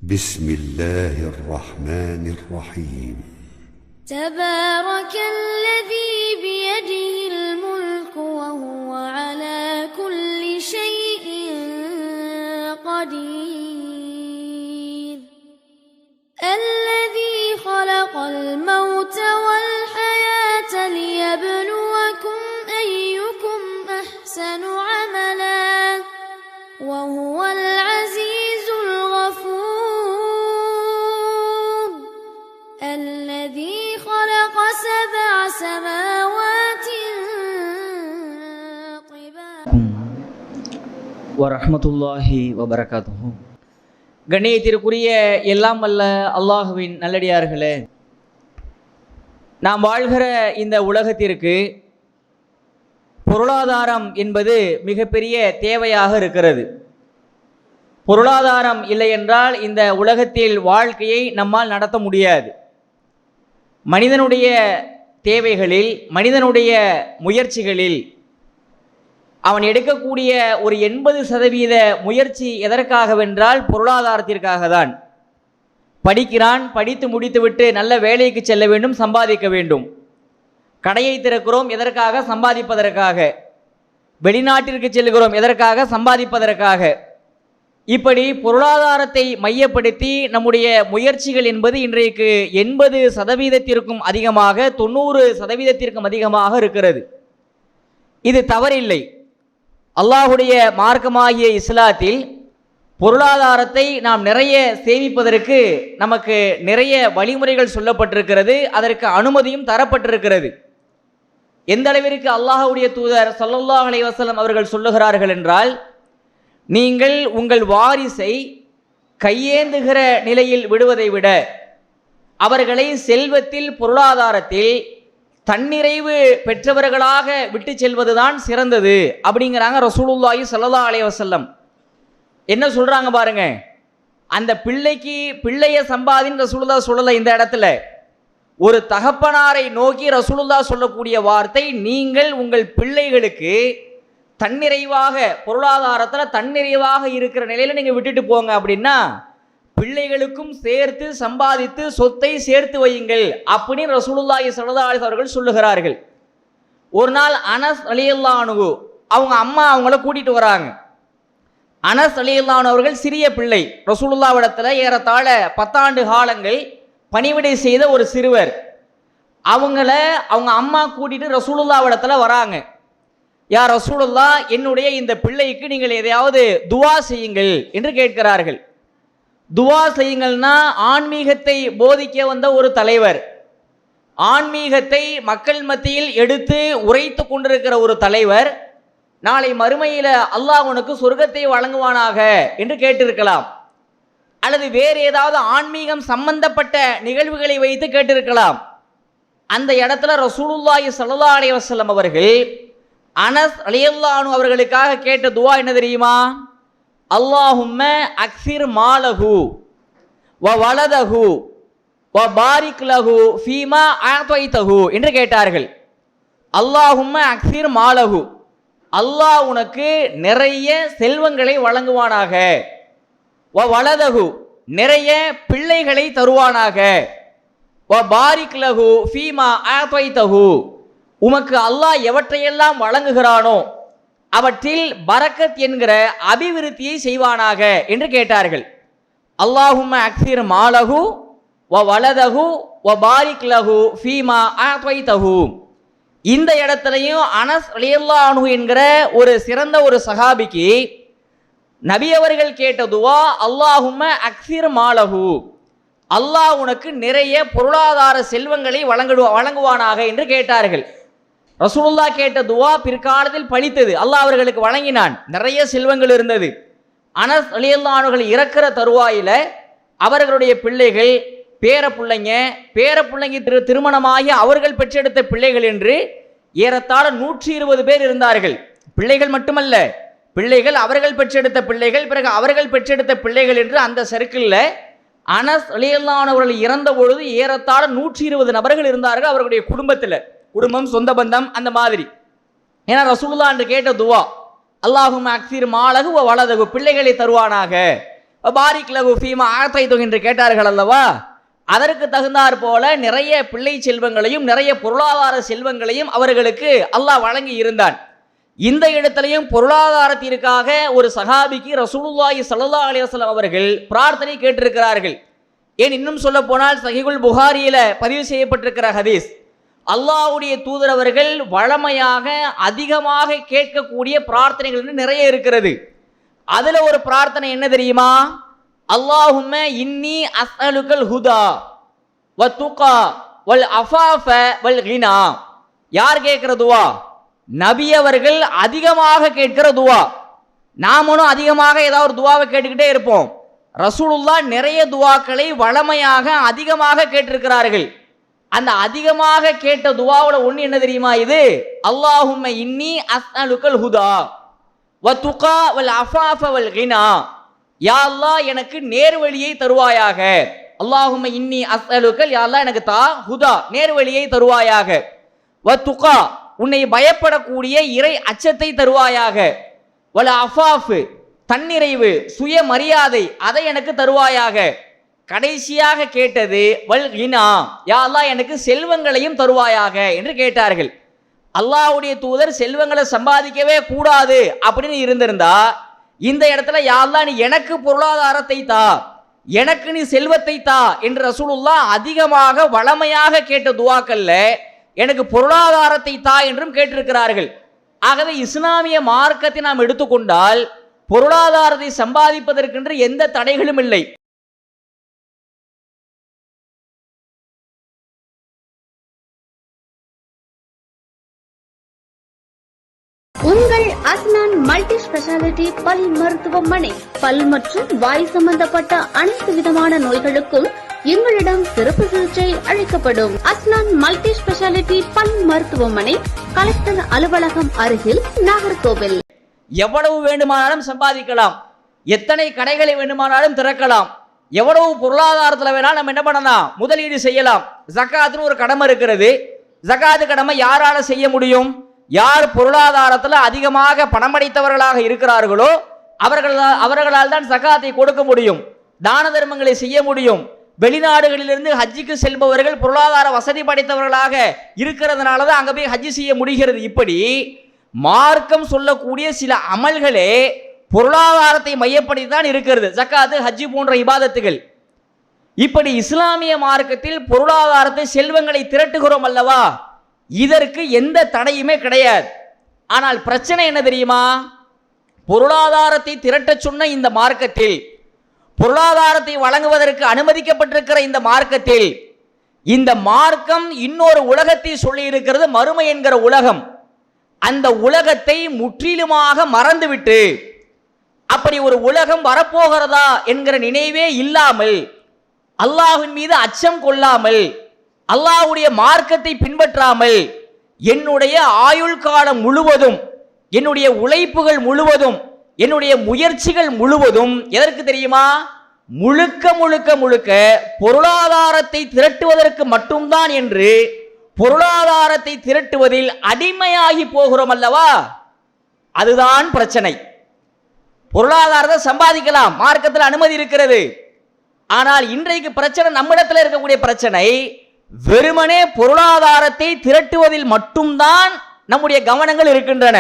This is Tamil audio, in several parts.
بسم الله الرحمن الرحيم تبارك الذي بيده الملك وهو على كل شيء قدير الذي خلق الموت والحياة ليبلوكم أيكم أحسن عملا وهو العزيز الغفور الذي خلق 7 سماوات طباقا வரஹ்மத்துல்லாஹி வபரகாத்துஹு. கண்ணியத்திற்குரிய எல்லாம் வல்ல அல்லாஹுவின் நல்லடியார்களே, நாம் வாழ்கிற இந்த உலகத்திற்கு பொருளாதாரம் என்பது மிகப்பெரிய தேவையாக இருக்கிறது. பொருளாதாரம் இல்லை என்றால் இந்த உலகத்தில் வாழ்க்கையை நம்மால் நடத்த முடியாது. மனிதனுடைய தேவைகளில், மனிதனுடைய முயற்சிகளில் அவன் எடுக்கக்கூடிய ஒரு 80% முயற்சி எதற்காகவென்றால் பொருளாதாரத்திற்காக தான். படிக்கிறான், படித்து முடித்துவிட்டு நல்ல வேலைக்கு செல்ல வேண்டும், சம்பாதிக்க வேண்டும். கடையை திறக்கிறோம், எதற்காக? சம்பாதிப்பதற்காக. வெளிநாட்டிற்கு செல்கிறோம், எதற்காக? சம்பாதிப்பதற்காக. இப்படி பொருளாதாரத்தை மையப்படுத்தி நம்முடைய முயற்சிகள் என்பது இன்றைக்கு 80%த்திற்கும் அதிகமாக, 90%த்திற்கும் அதிகமாக இருக்கிறது. இது தவறில்லை. அல்லாஹுடைய மார்க்கமாகிய இஸ்லாத்தில் பொருளாதாரத்தை நாம் நிறைய சேமிப்பதற்கு நமக்கு நிறைய வழிமுறைகள் சொல்லப்பட்டிருக்கிறது. அதற்கு அனுமதியும் தரப்பட்டிருக்கிறது. எந்த அளவிற்கு அல்லாஹுடைய தூதர் ஸல்லல்லாஹு அலைஹி வஸல்லம் அவர்கள் சொல்லுகிறார்கள் என்றால், நீங்கள் உங்கள் வாரிசை கையேந்துகிற நிலையில் விடுவதை விட அவர்களை செல்வத்தில், பொருளாதாரத்தில் தன்னிறைவு பெற்றவர்களாக விட்டு செல்வதுதான் சிறந்தது அப்படிங்கிறாங்க ரசூலுல்லாஹி ஸல்லல்லாஹு அலைஹி வஸல்லம். என்ன சொல்றாங்க பாருங்க, அந்த பிள்ளைய சம்பாதின்னு ரசூலுல்லாஹ் சொல்லல. இந்த இடத்துல ஒரு தகப்பனாரை நோக்கி ரசூலுல்லாஹ் சொல்லக்கூடிய வார்த்தை, நீங்கள் உங்கள் பிள்ளைகளுக்கு தன்னிறைவாக, பொருளாதாரத்தில் தன்னிறைவாக இருக்கிற நிலையில நீங்க விட்டுட்டு போங்க. அப்படின்னா பிள்ளைகளுக்கும் சேர்த்து சம்பாதித்து சொத்தை சேர்த்து வையுங்கள் அப்படின்னு ரசூலுல்லாஹி ஸல்லல்லாஹு அலைஹி அவர்கள் சொல்லுகிறார்கள். ஒரு நாள் அனஸ் ரலியல்லாஹு அன்ஹு அவங்க அம்மா அவங்கள கூட்டிட்டு வராங்க. அனஸ் ரலியல்லாஹு அன்ஹு அவர்கள் சிறிய பிள்ளை, ரசூலுல்லாஹ்விடத்தில் ஏறத்தாழ 10 ஆண்டு காலங்கள் பணிவிடை செய்த ஒரு சிறுவர். அவங்க அம்மா கூட்டிட்டு ரசூலுல்லாஹ்விடத்தில் வராங்க. யா ரசூலுல்லாஹ், என்னுடைய இந்த பிள்ளைக்கு நீங்கள் எதையாவது துவா செய்யுங்கள் என்று கேட்கிறார்கள். துவா செய்யுங்கள்னா ஆன்மீகத்தை போதிக்க வந்த ஒரு தலைவர், ஆன்மீகத்தை மக்கள் மத்தியில் எடுத்து உரைத்து கொண்டிருக்கிற ஒரு தலைவர், நாளை மறுமையில் அல்லாஹ் உனக்கு சொர்க்கத்தை வழங்குவானாக என்று கேட்டிருக்கலாம். அல்லது வேறு ஏதாவது ஆன்மீகம் சம்பந்தப்பட்ட நிகழ்வுகளை வைத்து கேட்டிருக்கலாம். அந்த இடத்துல ரசூலுல்லாஹி ஸல்லல்லாஹு அலைஹி வஸல்லம் அவர்கள் அனஸ் ரலியல்லாஹு அன்ஹு அவர்களுக்காக கேட்ட துவா என்ன தெரியுமா? அல்லாஹும்ம அக்ஸிர் மாலஹு வ வலதஹு வ பாரிக் லஹு ஃபீமா ஆதைதஹு என்று கேட்டார்கள். அல்லாஹும்ம அக்ஸிர் மாலஹு, அல்லாஹ் உனக்கு நிறைய செல்வங்களை வழங்குவானாக. வ வலதஹு, நிறைய பிள்ளைகளை தருவானாக. வ பாரிக் லஹு ஃபீமா ஆதைதஹு, உமக்கு அல்லாஹ் எவற்றையெல்லாம் வழங்குகிறானோ அவற்றில் பரக்கத் என்கிற அபிவிருத்தியை செய்வானாக என்று கேட்டார்கள். அல்லாஹும்ம அக்ஸிர் மாலஹு வ வலதஹு வ பாரிக் லஹு ஃபீமா ஆதைதஹு. இந்த இடத்துலையும் அனஸ் ரலியல்லாஹு அன்ஹு என்கிற ஒரு சிறந்த ஒரு சஹாபிக்கு நபி அவர்கள் கேட்ட துவா, அல்லாஹும்ம அக்ஸிர் மாலஹு, அல்லாஹ் உனக்கு நிறைய பொருளாதார செல்வங்களை வழங்குவானாக என்று கேட்டார்கள். ரசூலுல்லாஹ் கேட்ட துவா பிற்காலத்தில் பலித்தது. அல்லாஹ் அவர்களுக்கு வழங்கினான். நிறைய செல்வங்கள் இருந்தது. அனஸ் ரலியல்லாஹு அன்ஹு இறக்கிற தருவாயில அவர்களுடைய பிள்ளைகள், பேரப்பிள்ளைங்க திருமணமாகி அவர்கள் பெற்றெடுத்த பிள்ளைகள் என்று ஏறத்தாழ 120 பேர் இருந்தார்கள். பிள்ளைகள் மட்டுமல்ல, பிள்ளைகள், அவர்கள் பெற்றெடுத்த பிள்ளைகள், பிறகு அவர்கள் பெற்றெடுத்த பிள்ளைகள் என்று அந்த சர்க்கிளில் அனஸ் ரலியல்லாஹு அன்ஹு அவர்கள் இறந்த பொழுது ஏறத்தாழ 120 நபர்கள் இருந்தார்கள் அவர்களுடைய குடும்பத்தில். குடும்பம், சொந்த பந்தம், அந்த மாதிரி. ஏன்னா ரசூலுல்லாஹ் என்று கேட்ட துவா, அல்லாஹும்ம அக்ஸிர் மாலஹு வ வலதஹு, பிள்ளைகளை தருவானாக. பாரிக் லஹு ஃபீமா ஆதைது என்று கேட்டார்கள் அல்லவா? அதற்கு தகுந்தாற் போல நிறைய பிள்ளை செல்வங்களையும் நிறைய பொருளாதார செல்வங்களையும் அவர்களுக்கு அல்லாஹ் வழங்கி இருந்தான். இந்த இடத்திலையும் பொருளாதாரத்திற்காக ஒரு சஹாபிக்கு ரசூலுல்லாஹி ஸல்லல்லாஹு அலைஹி வஸல்லம் அவர்கள் பிரார்த்தனை கேட்டிருக்கிறார்கள். ஏன் இன்னும் சொல்ல போனால் சஹீஹுல் புகாரியில பதிவு செய்யப்பட்டிருக்கிற ஹதீஸ், அல்லாஹ்வுடைய தூதர் அவர்கள் வழமையாக அதிகமாக கேட்கக்கூடிய பிரார்த்தனைகள் நிறைய இருக்கிறது. அதுல ஒரு பிரார்த்தனை என்ன தெரியுமா? அல்லாஹும்ம இன்னி அஸ்அலுக்கல் ஹுதா வ துகா வல் அஃபாஃப வல் கினா. யார் கேட்கிற துவா? நபி அவர்கள் அதிகமாக கேட்கிற துவா. நாமளும் அதிகமாக ஏதாவது ஒரு துவாவை கேட்டுக்கிட்டே இருப்போம். ரசூலுல்லாஹ் நிறைய துவாக்களை வழமையாக அதிகமாக கேட்டிருக்கிறார்கள். அந்த அதிகமாக கேட்ட துவாவுல ஒண்ணு என்ன தெரியுமா? இது அல்லாஹும்ம இன்னி அஸ்அலுக்கல் ஹுதா வ துகா வல் அஃபாஃப வல் கினா. யா அல்லாஹ் எனக்கு நேர்வழியை தருவாயாக. அல்லாஹும்ம இன்னி அஸ்அலுக்கல், யா அல்லாஹ் எனக்கு தா ஹுதா நேர்வழியை தருவாயாக. வ துகா உன்னை பயப்படக்கூடிய இறை அச்சத்தை தருவாயாக. வல் அஃபாஃப் தன்னிறைவு சுயமரியாதை அதை எனக்கு தருவாயாக. கடைசியாக கேட்டது வல் கினா, யா அல்லாஹ் எனக்கு செல்வங்களையும் தருவாயாக என்று கேட்டார்கள். அல்லாஹ்வுடைய தூதர் செல்வங்களை சம்பாதிக்கவே கூடாது அப்படின்னு இருந்திருந்தா இந்த இடத்துல யா அல்லாஹ் நீ எனக்கு பொருளாதாரத்தை தா, எனக்கு நீ செல்வத்தை தா என்று ரசூலுல்லாஹ் அதிகமாக வளமையாக கேட்ட துவாக்கல்ல எனக்கு பொருளாதாரத்தை தா என்றும் கேட்டிருக்கிறார்கள். ஆகவே இஸ்லாமிய மார்க்கத்தை நாம் எடுத்துக்கொண்டால் பொருளாதாரத்தை சம்பாதிப்பதற்கென்று எந்த தடைகளும் இல்லை. உங்கள் அஸ்னான் மல்டி ஸ்பெஷாலிட்டி பல் மருத்துவமனை. பல் மற்றும் வாய் சம்பந்தப்பட்ட அனைத்து விதமான நோய்களுக்கும் எங்களிடம் சிறப்பு சிகிச்சை அளிக்கப்படும். அஸ்னான் மல்டி ஸ்பெஷாலிட்டி பல் மருத்துவமனை, கலெக்டர் அலுவலகம் அருகில், நாகர்கோவில். எவ்வளவு வேண்டுமானாலும் சம்பாதிக்கலாம், எத்தனை கடைகளை வேண்டுமானாலும் திறக்கலாம், எவ்வளவு பொருளாதாரத்தில் வேணாலும் நம்ம என்ன பண்ணலாம், முதலீடு செய்யலாம். ஜகாத்னு ஒரு கடமை இருக்கிறது. ஜகாத்து கடமை யாரால செய்ய முடியும்? யார் பொருளாதாரத்தில் அதிகமாக பணம் படைத்தவர்களாக இருக்கிறார்களோ அவர்களால் தான் ஜகாத்தை கொடுக்க முடியும், தான தர்மங்களை செய்ய முடியும். வெளிநாடுகளிலிருந்து ஹஜ்ஜுக்கு செல்பவர்கள் பொருளாதார வசதி படைத்தவர்களாக இருக்கிறதுனால தான் அங்கே போய் ஹஜ்ஜு செய்ய முடிகிறது. இப்படி மார்க்கம் சொல்லக்கூடிய சில அமல்களே பொருளாதாரத்தை மையப்படுத்தி தான் இருக்கிறது. ஜகாத்து, ஹஜ்ஜு போன்ற இபாதத்துகள். இப்படி இஸ்லாமிய மார்க்கத்தில் பொருளாதாரத்தை செல்வங்களை திரட்டுகிறோம் அல்லவா, இதற்கு எந்த தடையுமே கிடையாது. ஆனால் பிரச்சனை என்ன தெரியுமா? பொருளாதாரத்தை திரட்ட சொன்ன இந்த மார்க்கத்தில், பொருளாதாரத்தை வழங்குவதற்கு அனுமதிக்கப்பட்டிருக்கிற இந்த மார்க்கத்தில், இந்த மார்க்கம் இன்னொரு உலகத்தை சொல்லி இருக்கிறது, மறுமை என்கிற உலகம். அந்த உலகத்தை முற்றிலுமாக மறந்துவிட்டு அப்படி ஒரு உலகம் வரப்போகிறதா என்கிற நினைவே இல்லாமல், அல்லாஹ்வின் மீது அச்சம் கொள்ளாமல், அல்லாஹ்வுடைய மார்க்கத்தை பின்பற்றாமல், என்னுடைய ஆயுள் காலம் முழுவதும், என்னுடைய உழைப்புகள் முழுவதும், என்னுடைய முயற்சிகள் முழுவதும் எதற்கு தெரியுமா? முழுக்க முழுக்க முழுக்க பொருளாதாரத்தை திரட்டுவதற்கு மட்டும்தான் என்று பொருளாதாரத்தை திரட்டுவதில் அடிமையாகி போகிறோம் அல்லவா, அதுதான் பிரச்சனை. பொருளாதாரத்தை சம்பாதிக்கலாம், மார்க்கத்தில் அனுமதி இருக்கிறது. ஆனால் இன்றைக்கு பிரச்சனை, நம்மிடத்தில் இருக்கக்கூடிய பிரச்சனை, வெறுமனே பொருளாதாரத்தை திரட்டுவதில் மட்டும்தான் நம்முடைய கவனங்கள் இருக்கின்றன.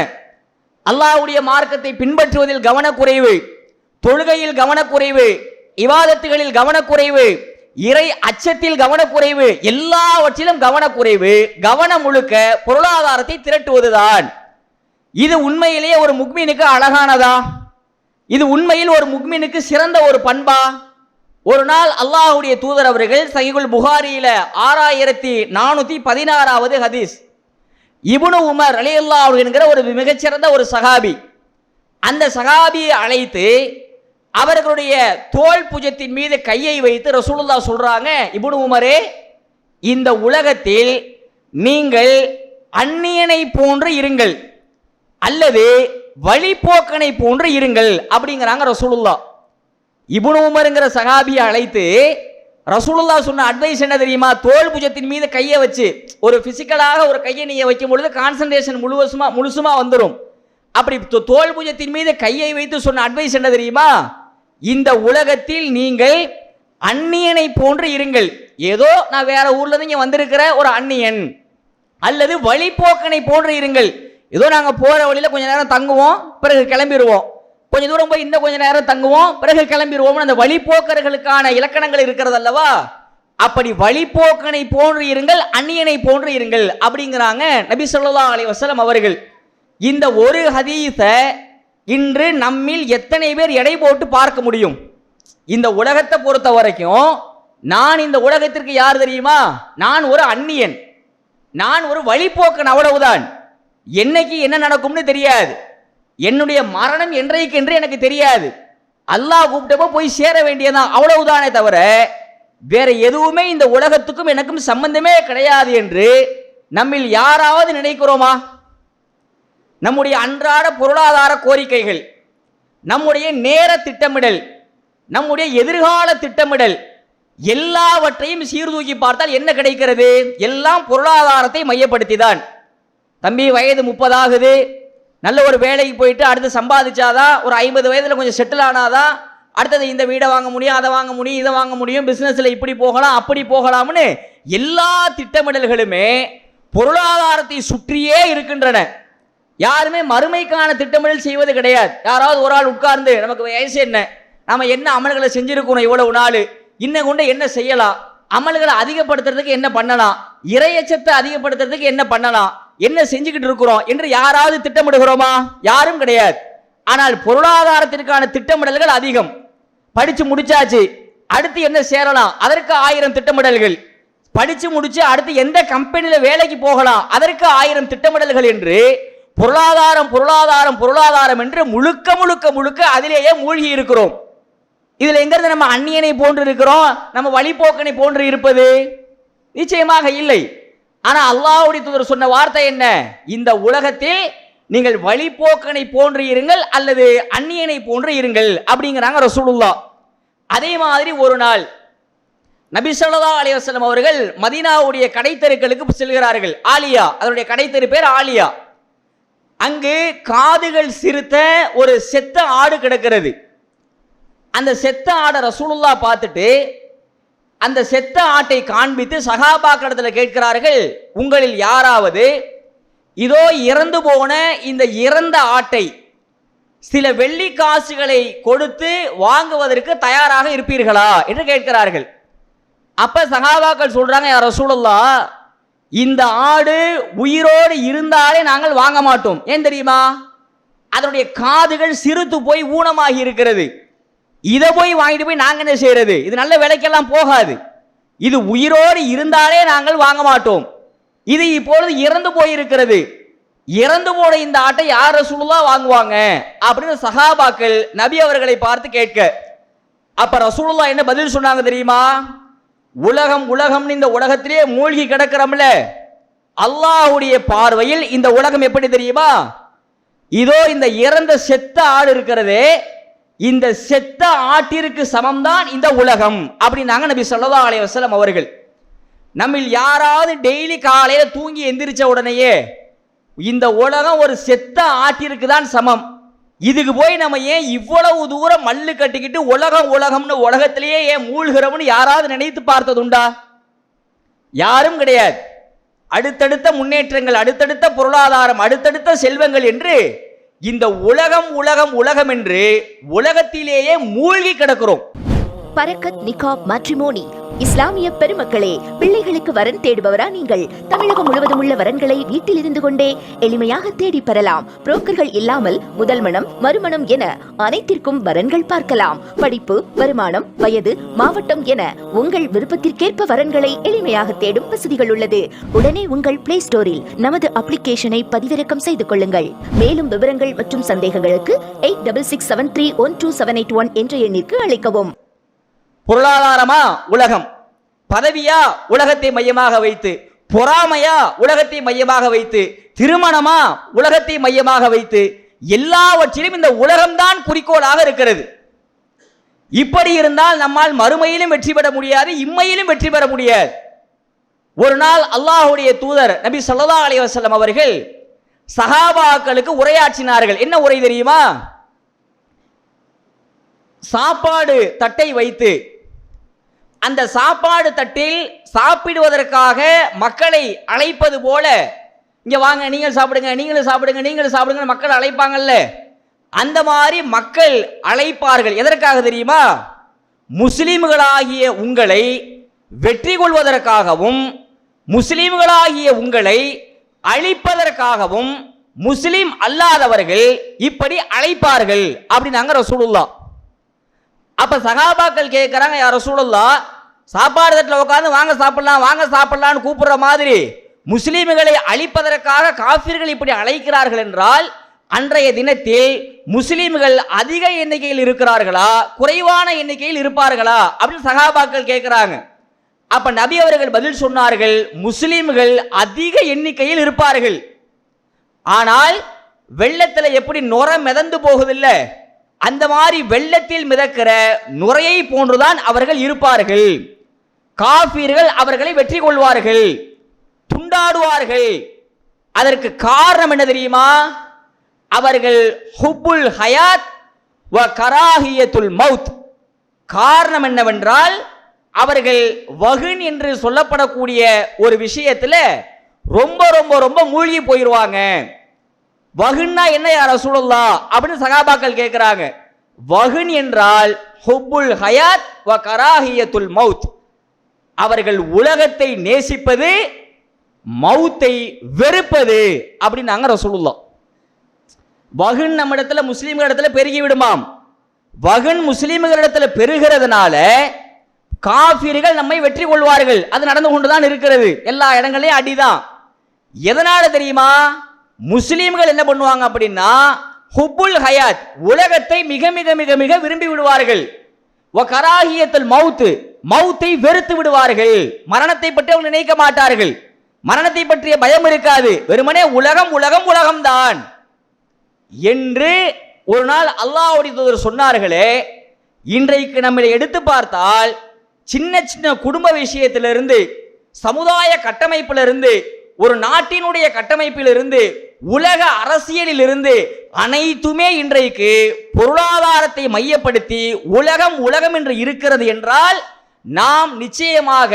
அல்லாஹ்வுடைய மார்க்கத்தை பின்பற்றுவதில் கவனக்குறைவு, தொழுகையில் கவனக்குறைவு, இபாதத்துகளில் கவனக்குறைவு, இறை அச்சத்தில் கவனக்குறைவு, எல்லாவற்றிலும் கவனக்குறைவு. கவனம் முழுக்க பொருளாதாரத்தை திரட்டுவதுதான். இது உண்மையிலேயே ஒரு முக்மீனுக்கு அழகானதா? இது உண்மையில் ஒரு முக்மீனுக்கு சிறந்த ஒரு பண்பா? ஒரு நாள் அல்லாஹ்வுடைய தூதர் அவர்கள் சஹீஹுல் புகாரியில 6416வது ஹதீஸ், இப்னு உமர் ரலியல்லாஹு என்கிற ஒரு மிகச்சிறந்த ஒரு சஹாபி, அந்த சஹாபியை அழைத்து அவர்களுடைய தோள் புஜத்தின் மீது கையை வைத்து ரசூலுல்லாஹ் சொல்றாங்க, இப்னு உமரே, இந்த உலகத்தில் நீங்கள் அந்நியனை போன்று இருங்கள் அல்லது வழிபோக்கனை போன்று இருங்கள் அப்படிங்கிறாங்க ரசூலுல்லாஹ். இப்னு உமர்ங்கிற சஹாபியை அழைத்து ரசூலுல்லாஹ் சொன்ன அட்வைஸ் என்ன தெரியுமா? தோள் புஜத்தின் மீது கையை வச்சு, ஒரு பிசிக்கலாக ஒரு கையை நீங்க வைக்கும் பொழுது கான்சன்ட்ரேஷன் முழுசுமா வந்துடும். அப்படி தோள் புஜத்தின் மீது கையை வைத்து சொன்ன அட்வைஸ் என்ன தெரியுமா? இந்த உலகத்தில் நீங்கள் அந்நியனை போன்று இருங்கள். ஏதோ நான் வேற ஊர்ல இருந்து இங்க வந்திருக்கிற ஒரு அந்நியன், அல்லது வழிபோக்கனை போன்று இருங்கள். ஏதோ நாங்க போற வழியில கொஞ்ச நேரம் தங்குவோம், பிறகு கிளம்பிடுவோம், கொஞ்ச தூரம் போய் இன்னும் கொஞ்ச நேரம் தங்குவோம், பிறகு கிளம்பிடுவோம். அந்த வழிபோக்கர்களுக்கான இலக்கணங்கள் இருக்கிறது அல்லவா? அப்படி வழிபோக்கனை போன்று இருங்கள், அந்நியனை போன்று இருங்கள் அப்படிங்கிறாங்க நபி ஸல்லல்லாஹு அலைஹி வஸல்லம் அவர்கள். இந்த ஒரு ஹதீஸை இன்று நம்மில் எத்தனை பேர் எடை போட்டு பார்க்க முடியும்? இந்த உலகத்தை பொறுத்த வரைக்கும் நான் இந்த உலகத்திற்கு யார் தெரியுமா? நான் ஒரு அந்நியன், நான் ஒரு வழிபோக்கன், அவ்வளவுதான். என்னைக்கு என்ன நடக்கும்னு தெரியாது, என்னுடைய மரணம் என்றைக்கு என்று எனக்கு தெரியாது. அல்லாஹ் கூப்பிட்டப்போ போய் சேர வேண்டியதான், அவ்வளவுதானே தவிர வேற எதுவுமே இந்த உலகத்துக்கும் எனக்கும் சம்பந்தமே கிடையாது என்று நம்மில் யாராவது நினைக்கிறோமா? நம்முடைய அன்றாட பொருளாதார கோரிக்கைகள், நம்முடைய நேர திட்டமிடல், நம்முடைய எதிர்கால திட்டமிடல் எல்லாவற்றையும் சீர்தூக்கி பார்த்தால் என்ன கிடைக்கிறது? எல்லாம் பொருளாதாரத்தை மையப்படுத்தி தான். தம்பி வயது 30 ஆகுது, நல்ல ஒரு வேலைக்கு போயிட்டு அடுத்து சம்பாதிச்சாதான், ஒரு 50 வயதில் கொஞ்சம் செட்டில் ஆனாதான் அடுத்தது இந்த வீடை வாங்க முடியும், அதை வாங்க முடியும், இதை வாங்க முடியும், பிஸ்னஸில் இப்படி போகலாம் அப்படி போகலாம்னு எல்லா திட்டமிடல்களுமே பொருளாதாரத்தை சுற்றியே இருக்கின்றன. யாருமே மறுமைக்கான திட்டமிடல் செய்வது கிடையாது. யாராவது ஒரு ஆள் உட்கார்ந்து நமக்கு வயசு என்ன, நாம என்ன அமல்களை செஞ்சிருக்கணும் இவ்வளவு நாள், இன்னும் கொண்டு என்ன செய்யலாம், அமல்களை அதிகப்படுத்துறதுக்கு என்ன பண்ணலாம், இறையச்சத்தை அதிகப்படுத்துறதுக்கு என்ன பண்ணலாம், என்ன செஞ்சுக்கிட்டு இருக்கிறோம் என்று யாராவது திட்டமிடுகிறோமா? யாரும் கிடையாது. ஆனால் பொருளாதாரத்திற்கான திட்டமிடல்கள் அதிகம். படிச்சு முடிச்சாச்சு, அடுத்து என்ன சேரலாம், அதற்கு 1000 திட்டமிடல்கள். படிச்சு முடிச்சு அடுத்து எந்த கம்பெனியில வேலைக்கு போகலாம், அதற்கு 1000 திட்டமிடல்கள் என்று பொருளாதாரம் பொருளாதாரம் பொருளாதாரம் என்று முழுக்க முழுக்க முழுக்க அதிலேயே மூழ்கி இருக்கிறோம். இதுல எங்கிறது நம்ம அந்நியனை போன்று இருக்கிறோம், நம்ம வழிபோக்கனை போன்று இருப்பது? நிச்சயமாக இல்லை. ஆனா அல்லாஹ்வுடைய தூதர் சொன்ன வார்த்தை என்ன? இந்த உலகத்தில் நீங்கள் வழிபோக்கனை போன்று இருங்கள் அல்லது அந்நியனை போன்று இருங்கள் அப்படிங்கிறாங்க ரசூலுல்லாஹ். அதே மாதிரி ஒரு நாள் நபி ஸல்லல்லாஹு அலைஹி வஸல்லம் அவர்கள் மதீனாவுடைய கடைத்தெருக்களுக்கு செல்கிறார்கள். ஆலியா, அதனுடைய கடைத்தெரு பேர் ஆலியா. அங்கு காதுகள் சிறுத்த ஒரு செத்த ஆடு கிடக்கிறது. அந்த செத்த ஆடை ரசூலுல்லாஹ் பார்த்துட்டு அந்த செத்த ஆட்டை காண்பித்து சஹாபாக்களிடத்தில் கேட்கிறார்கள், உங்களில் யாராவது இதோ இறந்து போன இந்த இறந்த ஆட்டை சில வெள்ளி காசுகளை கொடுத்து வாங்குவதற்கு தயாராக இருப்பீர்களா என்று கேட்கிறார்கள். அப்ப சஹாபாக்கள் சொல்றாங்க, யா ரசூலுல்லாஹ், இந்த ஆடு உயிரோடு இருந்தாலே நாங்கள் வாங்க மாட்டோம். ஏன் தெரியுமா? அதனுடைய காதுகள் சிறுத்து போய் ஊனமாகி இருக்கிறது. இதை போய் வாங்கிட்டு போய் நாங்கள் என்ன செய்யறது? இது நல்ல விலைக்கெல்லாம் போகாது. இது உயிரோடு இருந்தாலே நாங்கள் வாங்க மாட்டோம். இது இப்பொழுது இறந்து போயிருக்கிறது. இறந்து போன இந்த ஆட்டை யார் ரசூலுல்லாஹ் வாங்குவாங்க அப்படின்னு சஹாபாக்கள் நபி அவர்களை பார்த்து கேட்க, அப்ப ரசூலுல்லாஹ் என்ன பதில் சொன்னாங்க தெரியுமா? உலகம் உலகம்னு இந்த உலகத்திலே மூழ்கி கிடக்கிறோம்ல, அல்லாஹ்வுடைய பார்வையில் இந்த உலகம் எப்படி தெரியுமா? இதோ இந்த இறந்த செத்த ஆடு இருக்கிறதே, இந்த செத்த ஆட்டிற்கு சமம்தான் இந்த உலகம் அப்படின்னாங்க நபி ஸல்லல்லாஹு அலைஹி வஸல்லம் அவர்கள். நம்மில் யாராவது டெய்லி காலையில தூங்கி எந்திரிச்ச உடனேயே இந்த உலகம் ஒரு செத்த ஆட்டிற்கு தான் சமம், இதுக்கு போய் நம்ம ஏன் இவ்வளவு தூரம் மல்லு கட்டிக்கிட்டு உலகம் உலகம்னு உலகத்திலேயே ஏன் மூழ்கிறோம்னு யாராவது நினைத்து பார்த்ததுண்டா? யாரும் கிடையாது. அடுத்தடுத்த முன்னேற்றங்கள், அடுத்தடுத்த பொருளாதாரம், அடுத்தடுத்த செல்வங்கள் என்று இந்த உலகம் உலகம் உலகம் என்று உலகத்திலேயே மூழ்கி கிடக்கிறோம். பரக்கத் நிகாப் மேட்ரிமோனி. இஸ்லாமிய பெருமக்களே, பிள்ளைகளுக்கு வரன் தேடுபவரா நீங்கள்? தமிழகம் முழுவதும் உள்ள வரன்களை வீட்டில் இருந்து கொண்டே எளிமையாக தேடி பெறலாம். புரோக்கர்கள் இல்லாமல் முதல் மனம், மறுமணம் என அனைத்திற்கும் வரன்கள் பார்க்கலாம். படிப்பு, வருமானம், வயது, மாவட்டம் என உங்கள் விருப்பத்திற்கேற்ப வரன்களை எளிமையாக தேடும் வசதிகள் உள்ளது. உடனே உங்கள் பிளே ஸ்டோரில் நமது அப்ளிகேஷனை பதிவிறக்கம் செய்து கொள்ளுங்கள். மேலும் விவரங்கள் மற்றும் சந்தேகங்களுக்கு 8667312781 என்ற எண்ணிற்கு அழைக்கவும். பொருளாதாரமா உலகம், பதவியா உலகத்தை மையமாக வைத்து, பொறாமையா உலகத்தை மையமாக வைத்து, திருமணமா உலகத்தை மையமாக வைத்து, எல்லாவற்றிலும் இந்த உலகம்தான் குறிக்கோளாக இருக்கிறது. இப்படி இருந்தால் நம்மால் மறுமையிலும் வெற்றி பெற முடியாது, இம்மையிலும் வெற்றி பெற முடியாது. ஒரு நாள் அல்லாஹ்வுடைய தூதர் நபி ஸல்லல்லாஹு அலைஹி வஸல்லம் அவர்கள் சஹாபாக்களுக்கு உரையாற்றினார்கள். என்ன உரை தெரியுமா? சாப்பாடு தட்டை வைத்து அந்த சாப்பாடு தட்டில் சாப்பிடுவதற்காக மக்களை அழைப்பது போல, இங்க வாங்க நீங்கள் சாப்பிடுங்க, நீங்களும் சாப்பிடுங்க, நீங்களும் சாப்பிடுங்க, மக்கள் அழைப்பாங்கல்ல, அந்த மாதிரி மக்கள் அழைப்பார்கள். எதற்காக தெரியுமா? முஸ்லிம்களாகிய உங்களை வெற்றி கொள்வதற்காகவும் முஸ்லிம்களாகிய உங்களை அழிப்பதற்காகவும் முஸ்லிம் அல்லாதவர்கள் இப்படி அழைப்பார்கள் அப்படின்னாங்க ரசூலுல்லாஹ். அப்ப சகாபாக்கள் கேட்கிறாங்க, யா ரசூலுல்லாஹ், சாப்பாடு தட்டில் உட்காந்து வாங்க சாப்பிடலாம் வாங்க சாப்பிடலாம்னு கூப்பிடுற மாதிரி முஸ்லிம்களை அழிப்பதற்காக காஃபிர்கள் இப்படி அழைக்கிறார்கள் என்றால் அன்றைய தினத்தில் முஸ்லிம்கள் அதிக எண்ணிக்கையில் இருக்கிறார்களா குறைவான எண்ணிக்கையில் இருப்பார்களா அப்படின்னு சகாபாக்கள் கேட்கிறாங்க. அப்ப நபி அவர்கள் பதில் சொன்னார்கள், முஸ்லிம்கள் அதிக எண்ணிக்கையில் இருப்பார்கள், ஆனால் வெள்ளத்தில் எப்படி நுரை மிதந்து போகுதில்லை அந்த மாதிரி வெள்ளத்தில் மிதக்கிற நுரையை போன்றுதான் அவர்கள் இருப்பார்கள். காஃபிர்கள் அவர்களை வெற்றி கொள்வார்கள், துண்டாடுவார்கள். அதற்கு காரணம் என்ன தெரியுமா? அவர்கள் ஹுப்புல் ஹயாத் வ கராஹியத்துல் மவுத். காரணம் என்னவென்றால் அவர்கள் வகுன் என்று சொல்லப்படக்கூடிய ஒரு விஷயத்துல ரொம்ப ரொம்ப ரொம்ப மூழ்கி போயிடுவாங்க. வகுன்னா என்ன யா ரசூலுல்லாஹ் அப்படின்னு சகாபாக்கள் கேட்கிறாங்க. வகுன் என்றால் ஹுப்புல் ஹயாத் வ கராஹியத்துல் மவுத். அவர்கள் உலகத்தை நேசிப்பது, மவுத்தை வெறுப்பது அப்படின்னாங்க ரசூலுல்லாஹ். வகுன் நம்ம இடத்துல முஸ்லீம்கள் இடத்துல பெருகி விடுமாம். வகுன் முஸ்லீம்கள் இடத்துல பெருகிறதுனால காஃபிர்கள் நம்மை வெற்றி கொள்வார்கள். அது நடந்து கொண்டுதான் இருக்கிறது, எல்லா இடங்களையும் அடிதான். எதனால தெரியுமா? முஸ்லீம்கள் என்ன பண்ணுவாங்க அப்படின்னா ஹுப்புல் ஹயாத், உலகத்தை மிக மிக மிக மிக விரும்பி விடுவார்கள். வ கராஹியத்துல் மவுத், மவுத்தை வெறுத்து விடுவார்கள். மரணத்தை பற்றி அவங்க நினைக்க மாட்டார்கள், மரணத்தை பற்றிய பயம் இருக்காது, வெறுமனே உலகம் உலகம் உலகம்தான் என்று ஒரு நாள் அல்லாஹ்வுடைய தூதர் சொன்னார்களே. இன்றைக்கு நம்ம எடுத்து பார்த்தால் சின்ன சின்ன குடும்ப விஷயத்திலிருந்து, சமுதாய கட்டமைப்பிலிருந்து, ஒரு நாட்டினுடைய கட்டமைப்பிலிருந்து, உலக அரசியலில் இருந்து அனைத்துமே இன்றைக்கு பொருளாதாரத்தை மையப்படுத்தி உலகம் உலகம் என்று இருக்கிறது என்றால் நாம் நிச்சயமாக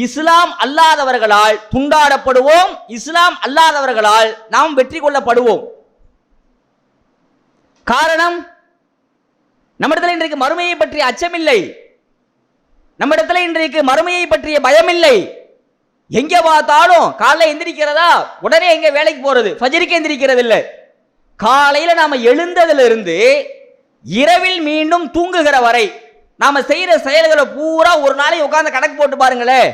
இஸ்லாம் அல்லாதவர்களால் துண்டாடப்படுவோம், இஸ்லாம் அல்லாதவர்களால் நாம் வெற்றி கொள்ளப்படுவோம். காரணம், நம்மிடத்தில் இன்றைக்கு மறுமையை பற்றிய அச்சமில்லை, நம்மிடத்தில் இன்றைக்கு மறுமையை பற்றிய பயம் இல்லை. எங்க பார்த்தாலும் காலைல எந்திரிக்கிறதா உடனே எங்க வேலைக்கு போறது, ஃபஜ்ருக்கு எந்திரிக்கிறது இல்லை. காலையில நாம எழுந்ததிலிருந்து இரவில் மீண்டும் தூங்குகிற வரை நாம செய்யற செயல்களை பூரா ஒரு நாளைக்கு உட்கார்ந்து கணக்கு போட்டு பாருங்களேன்.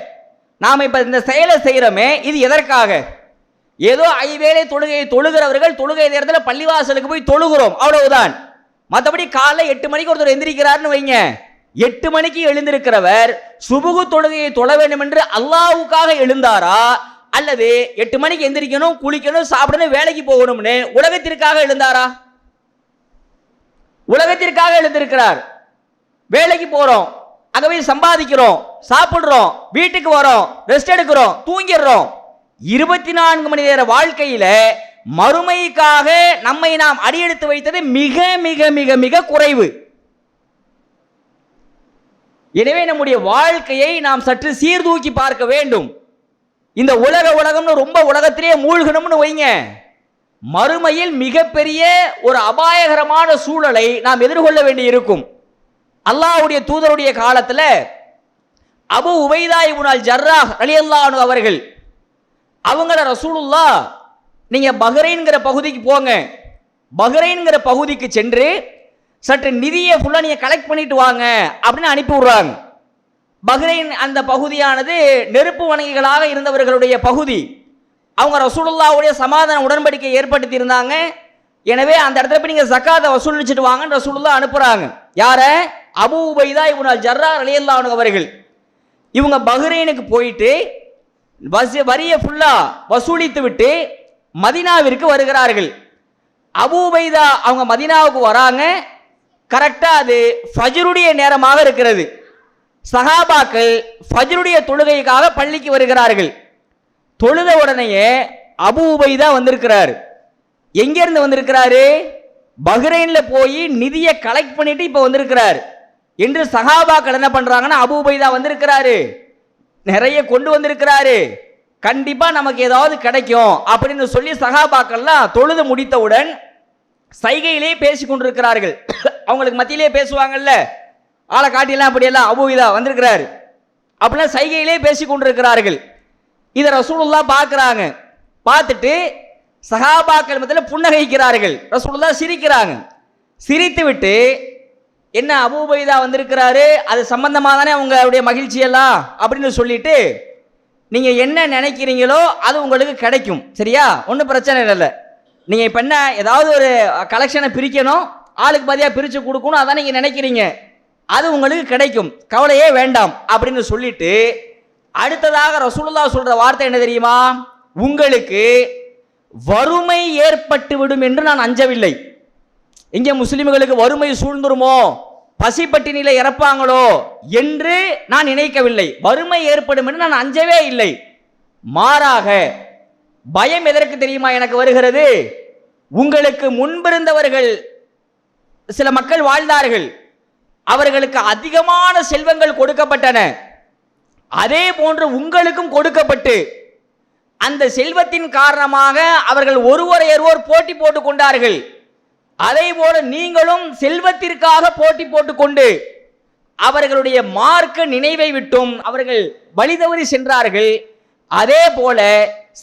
நாம இப்ப இந்த செயலை செய்யறோமே, இது எதற்காக? ஏதோ ஐவேளை தொழுகையை தொழுகிறவர்கள் தொழுகை நேரத்தில் பள்ளிவாசலுக்கு போய் தொழுகிறோம், அவ்வளவுதான். மற்றபடி காலைல 8 மணிக்கு ஒருத்தர் எந்திரிக்கிறார்னு வைங்க, 8 மணிக்கு எழுந்திருக்கிறவர் சுபுகு தொழுகையை தொழ வேண்டும் என்று அல்லாஹ்வுக்காக எழுந்தாரா, அல்லது 8 மணிக்கு எந்திரிக்கணும், குளிக்கணும், சாப்பிடணும், வேலைக்கு போகணும்னு உலகத்திற்காக எழுந்தாரா? உலகத்திற்காக எழுந்திருக்கிறார். வேலைக்கு போறோம், அங்க போய் சம்பாதிக்கிறோம், சாப்பிடுறோம், வீட்டுக்கு வரோம், ரெஸ்ட் எடுக்கிறோம், தூங்கிடுறோம். 24 மணி நேர வாழ்க்கையில மறுமைக்காக நம்மை நாம் அடியெடுத்து வைத்தது மிக மிக மிக மிக குறைவு. எனவே நம்முடைய வாழ்க்கையை நாம் சற்று சீர்தூக்கி பார்க்க வேண்டும். இந்த உலகம்னு ரொம்ப உலகத்திலே மூழ்கணும்னு வைங்க, மறுமையில் மிகப்பெரிய ஒரு அபாயகரமான சூழலை நாம் எதிர்கொள்ள வேண்டி இருக்கும். அல்லாஹ்வுடைய தூதருடைய காலத்துல அபு உபைதா இப்னு அல் ஜர்ராஹ் ரலியல்லாஹு அன்ஹு அவர்கள், அவங்கள ரசூலுல்லாஹ் நீங்க பஹ்ரைன்ங்கிற பகுதிக்கு போங்க, பஹ்ரைன்ங்கிற பகுதிக்கு சென்று சற்று நிதியை ஃபுல்லா நீங்க கலெக்ட் பண்ணிட்டு வாங்க அப்படின்னு அனுப்பி விடுறாங்க. பஹ்ரைன் அந்த பகுதியானது நெருப்பு வணிகர்களாக இருந்தவர்களுடைய பகுதி. அவங்க ரசூலுல்லாஹ்வுடைய சமாதான உடன்படிக்கை ஏற்படுத்தி இருந்தாங்க. எனவே அந்த இடத்துல போய் நீங்க ஜக்காத்தை வசூலிச்சுட்டு வாங்கன்னு ரசூலுல்லாஹ் அனுப்புறாங்க. யார? அபூ உபைதா இப்னு அல் ஜர்ராஹ் ரலியல்லாஹு அன்ஹு அவர்கள். இவங்க பஹ்ரைனுக்கு போயிட்டு வரியை ஃபுல்லா வசூலித்து விட்டு மதீனாவிற்கு வருகிறார்கள். அபூ உபைதா அவங்க மதீனாவுக்கு வராங்க. கரெக்டா அது ஃபஜ்ருடைய நேரமாக இருக்கிறது. சஹாபாக்கள் ஃபஜ்ருடைய தொழுகைக்காக பள்ளிக்கு வருகிறார்கள். தொழுத உடனேயே அபூ உபைதா வந்திருக்கிறார். எங்கிருந்து வந்திருக்கிறாரு? பஹ்ரைன்ல போய் நிதியை கலெக்ட் பண்ணிட்டு இப்ப வந்திருக்கிறார் என்று சஹாபாக்கள் என்ன பண்றாங்கன்னா, அபூ உபைதா வந்திருக்கிறாரு, நிறைய கொண்டு வந்திருக்கிறாரு, கண்டிப்பா நமக்கு ஏதாவது கிடைக்கும் அப்படின்னு சொல்லி சஹாபாக்கள்லாம் தொழுது முடித்தவுடன் சைகையிலே பேசி கொண்டிருக்கிறார்கள். அவங்களுக்கு மத்தியிலே பேசுவாங்கல்ல, ஆளை காட்டிலாம் அப்படியெல்லாம் அபூ உபைதா வந்திருக்கிறாரு அப்படின்னா சைகையிலே பேசி கொண்டிருக்கிறார்கள். இதை ரசூலுல்லாஹ் பார்க்குறாங்க. பார்த்துட்டு சஹாபாக்கள் மத்தியில் புன்னகைக்கிறார்கள். ரசூலுல்லாஹ் சிரிக்கிறாங்க. சிரித்து விட்டு, என்ன அபூ உபைதா வந்திருக்கிறாரு, அது சம்பந்தமாக தானே உங்களுடைய மகிழ்ச்சி எல்லாம் அப்படின்னு சொல்லிட்டு, நீங்க என்ன நினைக்கிறீங்களோ அது உங்களுக்கு கிடைக்கும், சரியா, ஒன்றும் பிரச்சனை இல்லை. நீங்க இப்ப என்ன ஏதாவது ஒரு கலெக்ஷனை பிரிக்கணும், ஆளுக்கு பாதியா பிரிச்சு கொடுக்கணும், அதான் நீங்க நினைக்கிறீங்க, அது உங்களுக்கு கிடைக்கும், கவலையே வேண்டாம் அப்படின்னு சொல்லிட்டு, அடுத்ததாக ரசூலுல்லாஹ் சொல்ற வார்த்தை என்ன தெரியுமா, உங்களுக்கு வறுமை ஏற்பட்டு விடும் என்று நான் அஞ்சவில்லை. இங்கே முஸ்லிம்களுக்கு வறுமை சூழ்ந்துருமோ, பசிப்பட்டினில இறப்பாங்களோ என்று நான் நினைக்கவில்லை. வறுமை ஏற்படும் என்று நான் அஞ்சவே இல்லை. மாறாக பயம் எதற்கு தெரியுமா எனக்கு வருகிறது, உங்களுக்கு முன்பிருந்தவர்கள் சில மக்கள் வாழ்ந்தார்கள், அவர்களுக்கு அதிகமான செல்வங்கள் கொடுக்கப்பட்டன, அதே போன்று உங்களுக்கும் கொடுக்கப்பட்டு அந்த செல்வத்தின் காரணமாக அவர்கள் ஒருவரையொருவர் போட்டி போட்டுக் கொண்டார்கள். அதே போல நீங்களும் செல்வத்திற்காக போட்டி போட்டுக்கொண்டு அவர்களுடைய மார்க்க நினைவை விட்டும் அவர்கள் வழி தவறி சென்றார்கள். அதே போல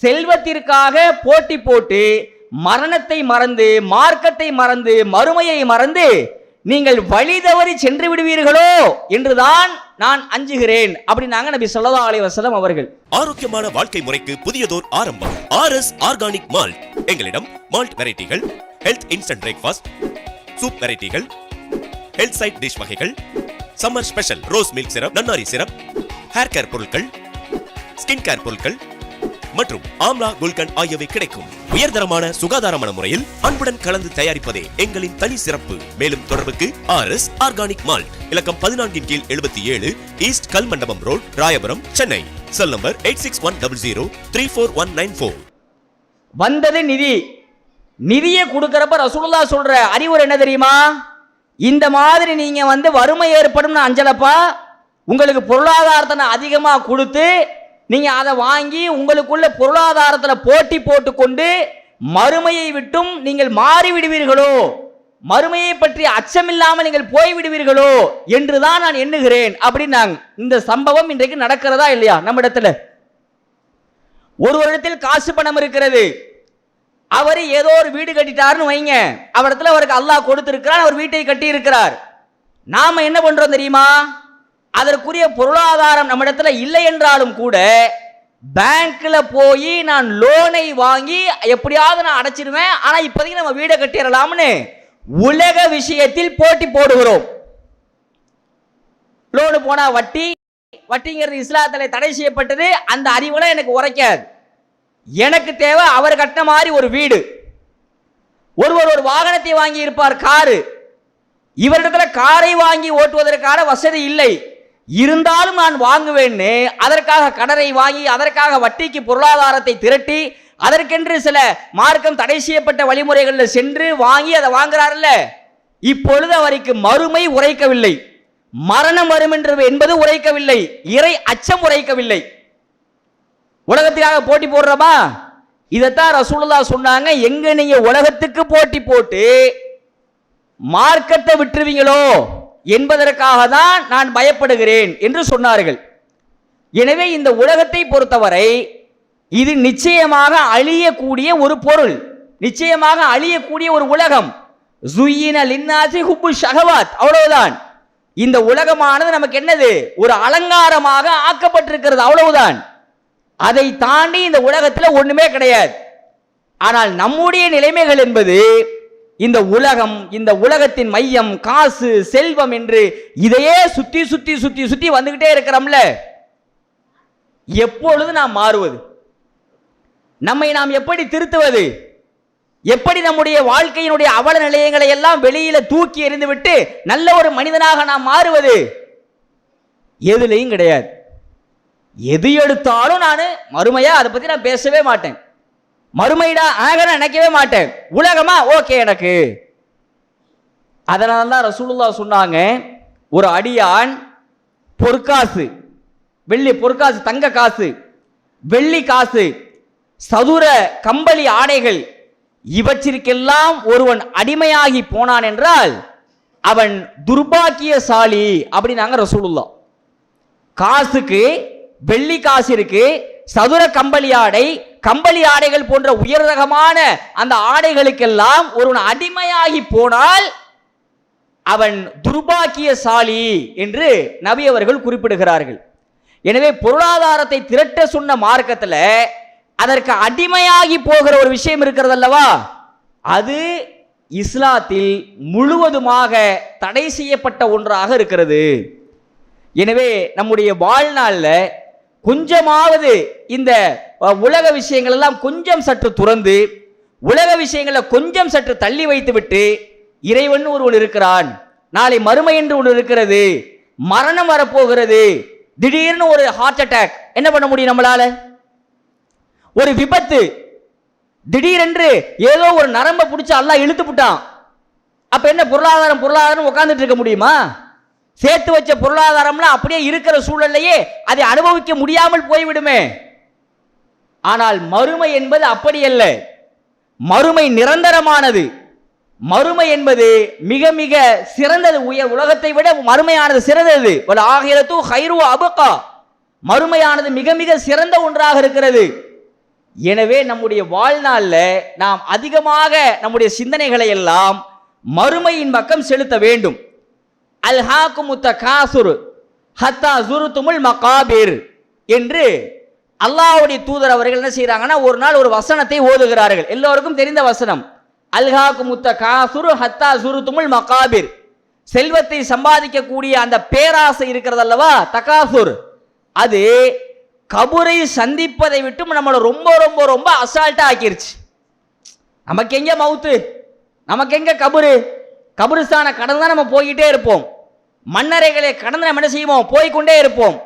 செல்வத்திற்காக போட்டி போட்டு மரணத்தை மறந்து, மார்க்கத்தை மறந்து, மறுமையை மறந்து நீங்கள் வழி தவறி சென்று விடுவீர்களோ என்றுதான் நான் அஞ்சுகிறேன் அப்படின்னாங்க நபி ஸல்லல்லாஹு அலைஹி வஸல்லம் அவர்கள். ஆரோக்கியமான வாழ்க்கை முறைக்கு புதியதோர் ஆரம்பம். RS organic malt. எங்களிடம் மால்ட் வெரைட்டிகள், ஹெல்த் இன்ஸ்டன்ட் பிரேக்ஃபாஸ்ட், சூப் வெரைட்டிகள், ஹெல்த் சைட் டிஷ் வகைகள், summer special rose milk syrup, nannari syrup, hair care பொருட்கள், ஸ்கின் கேர் பொருட்கள் மற்றும் ஆம்லா குல்கன் ஆகியவை கிடைக்கும். உயர்தரமான சுகாதாரமான முறையில் அன்புடன் கலந்து தயாரிப்பதே எங்களின் தனி சிறப்பு. மேலும் தொடர்புக்கு RS ஆர்கானிக் மால்ட், இலக்கம் 14 கீழ் 77, east Kalmandapam road, Royapuram, Chennai. Cell number 8610034194. வந்தது நிதி. நிதியை கொடுக்கறப்ப ரசூலுல்லாஹ் சொல்ற அறிவுரை என்ன தெரியுமா, இந்த மாதிரி நீங்க வறுமை ஏற்படும் அஞ்சலப்பா, உங்களுக்கு பொருளாதாரத்தை அதிகமா கொடுத்து நீங்க அதை வாங்கி உங்களுக்குள்ள பொருளாதாரத்தில் போட்டி போட்டுக்கொண்டு மறுமையை விட்டும் நீங்கள் மாறி விடுவீர்களோ, மறுமையை பற்றி அச்சமில்லாமல் நீங்கள் போய்விடுவீர்களோ என்றுதான் நான் எண்ணுகிறேன் அப்படின்னாங்க. இந்த சம்பவம் இன்றைக்கு நடக்கிறதா இல்லையா நம்ம இடத்துல? ஒரு இடத்தில் காசு பணம் இருக்கிறது, அவர் ஏதோ ஒரு வீடு கட்டிட்டாருன்னு வைங்க, அவரிடத்துல அவருக்கு அல்லாஹ் கொடுத்திருக்கிறார், அவர் வீட்டை கட்டி இருக்கிறார். நாம என்ன பண்றோம் தெரியுமா, அதற்குரிய பொருளாதாரம் நம்ம இடத்துல இல்லை என்றாலும் கூட பேங்க்ல போய் நான் லோனை வாங்கி எப்படியாவது நான் அடைச்சிருவேன், ஆனா இப்போதைக்கு நம்ம வீடை கட்டிடலாம்னு உலக விஷயத்தில் போட்டி போடுகிறோம். லோனு போனா வட்டி, வட்டிங்கிறது இஸ்லாத்தில் தடை செய்யப்பட்டது. அந்த அறிவுலாம் எனக்கு உரைக்காது. எனக்கு தேவை அவர் கட்டின மாதிரி ஒரு வீடு. ஒருவர் ஒரு வாகனத்தை வாங்கி இருப்பார், காரு. இவரிடத்துல காரை வாங்கி ஓட்டுவதற்கான வசதி இல்லை, இருந்தாலும் நான் வாங்குவேன்னு அதற்காக கடனை வாங்கி அதற்காக வட்டிக்கு பொருளாதாரத்தை திரட்டி அதற்கென்று சில மார்க்கம் தடை செய்யப்பட்ட வழிமுறைகளில் சென்று வாங்கி அதை வாங்குறாருல்ல. இப்பொழுது அவருக்கு மறுமை உரைக்கவில்லை, மரணம் வரும் என்பது உரைக்கவில்லை, இறை அச்சம் உரைக்கவில்லை. உலகத்துக்காக போட்டி போடுறமா? இதைத்தான் ரசூலுல்லாஹ் சொன்னாங்க, எங்க நீங்க உலகத்துக்கு போட்டி போட்டு மார்க்கத்தை விட்டுருவீங்களோ என்பதற்காக தான் நான் பயப்படுகிறேன் என்று சொன்னார்கள். எனவே இந்த உலகத்தை பொறுத்தவரை இது நிச்சயமாக அழியக்கூடிய ஒரு பொருள், நிச்சயமாக அழியக்கூடிய ஒரு உலகம். ஸுய்யின லின்னாஸி ஹுப்பு ஷஹவாத், அவ்வளவுதான். இந்த உலகமானது நமக்கு என்னது, ஒரு அலங்காரமாக ஆக்கப்பட்டிருக்கிறது, அவ்வளவுதான். அதை தாண்டி இந்த உலகத்தில் ஒண்ணுமே கிடையாது. ஆனால் நம்முடைய நிலைமைகள் என்பது இந்த உலகம், இந்த உலகத்தின் மையம், காசு, செல்வம் என்று இதையே சுத்தி சுத்தி சுத்தி சுத்தி வந்துகிட்டே இருக்கிறோம்ல. எப்பொழுது நாம் மாறுவது, நம்மை நாம் எப்படி திருத்துவது, எப்படி நம்முடைய வாழ்க்கையினுடைய அவல நிலையங்களை எல்லாம் வெளியில தூக்கி எறிந்து விட்டு நல்ல ஒரு மனிதனாக நாம் மாறுவது? எதுலையும் கிடையாது. எது எடுத்தாலும் நான் மறுமையா அதை பத்தி நான் பேசவே மாட்டேன். மறுமைடா ஆக நினைக்கவே மாட்டேன். உலகமா ஓகே, எனக்கு அதனால தான் ரசூலுல்லாஹ் சொன்னாங்க, ஒரு அடியான் பொற்காசு, வெள்ளி பொற்காசு, தங்க காசு, வெள்ளி காசு, சதுர கம்பளி ஆடைகள், இவற்றிற்கெல்லாம் ஒருவன் அடிமையாகி போனான் என்றால் அவன் துர்பாக்கியசாலி அப்படின்னாங்க ரசூலுல்லாஹ். காசுக்கு, வெள்ளி காசு இருக்கு, சதுர கம்பளி ஆடை, கம்பளி ஆடைகள் போன்ற உயர் ரகமான அந்த ஆடைகளுக்கெல்லாம் ஒருவன் அடிமையாகி போனால் அவன் துர்பாக்கியசாலி என்று நபி அவர்கள் குறிப்பிடுகிறார்கள். எனவே பொருளாதாரத்தை திரட்ட சொன்ன மார்க்கத்தில் அதற்கு அடிமையாகி போகிற ஒரு விஷயம் இருக்கிறது அல்லவா, அது இஸ்லாத்தில் முழுவதுமாக தடை செய்யப்பட்ட ஒன்றாக இருக்கிறது. எனவே நம்முடைய வாழ்நாளில் கொஞ்சமாவது இந்த உலக விஷயங்கள் எல்லாம் கொஞ்சம் சற்று துறந்து, உலக விஷயங்களை கொஞ்சம் சற்று தள்ளி வைத்துவிட்டு, இறைவன் ஒருவன் இருக்கிறான், நாளை மறுமை என்று ஒன்று இருக்கிறது, மரணம் வரப்போகிறது, திடீர்னு ஒரு ஹார்ட் அட்டாக், என்ன பண்ண முடியும் நம்மளால? ஒரு விபத்து, திடீரென்று ஏதோ ஒரு நரம்பை பிடிச்சி அல்லாஹ் இழுத்து விட்டான், அப்ப என்ன பொருளாதாரம் பொருளாதாரம் உட்கார்ந்துட்டு இருக்க முடியுமா? சேர்த்து வச்ச பொருளாதாரம்லாம் அப்படியே இருக்கிற சூழல்லையே அதை அனுபவிக்க முடியாமல் போய்விடுமே. ஆனால் மறுமை என்பது அப்படி அல்ல, மறுமை நிரந்தரமானது. மறுமை என்பது மிக மிக சிறந்தது, உயர் உலகத்தை விட மறுமையானது சிறந்தது. ஆகிரத்து ஹைரு அபகா, மறுமையானது மிக மிக சிறந்த ஒன்றாக இருக்கிறது. எனவே நம்முடைய வாழ்நாளில் நாம் அதிகமாக நம்முடைய சிந்தனைகளை எல்லாம் மறுமையின் பக்கம் செலுத்த வேண்டும். அல்ஹாக்குமுத்த காசுரு ஹத்தா ஜுருத்துமுல் மகாபிர் என்று அல்லாஹ்வுடைய தூதர் அவர்கள் என்ன செய்யறாங்கன்னா, ஒரு நாள் ஒரு வசனத்தை ஓதுகிறார்கள், எல்லோருக்கும் தெரிந்த வசனம். அல்ஹாக்குமுத்த காசுரு ஹத்தா ஜுருத்துமுல் மகாபிர், செல்வத்தை சம்பாதிக்கக்கூடிய அந்த பேராசை இருக்கிறது அல்லவா, தகாசுர், அது கபரை சந்திப்பதை விட்டு நம்மளை ரொம்ப ரொம்ப ரொம்ப அசால்ட்டா ஆக்கிருச்சு. நமக்கு எங்க மவுத்து, நமக்கு எங்க கபரு, கபருஸ்தான கடந்து தான் நம்ம போய்கிட்டே இருப்போம், மண்ணறைகளை கடந்து நம்ம என்ன செய்வோம், போய்கொண்டே இருப்போம்.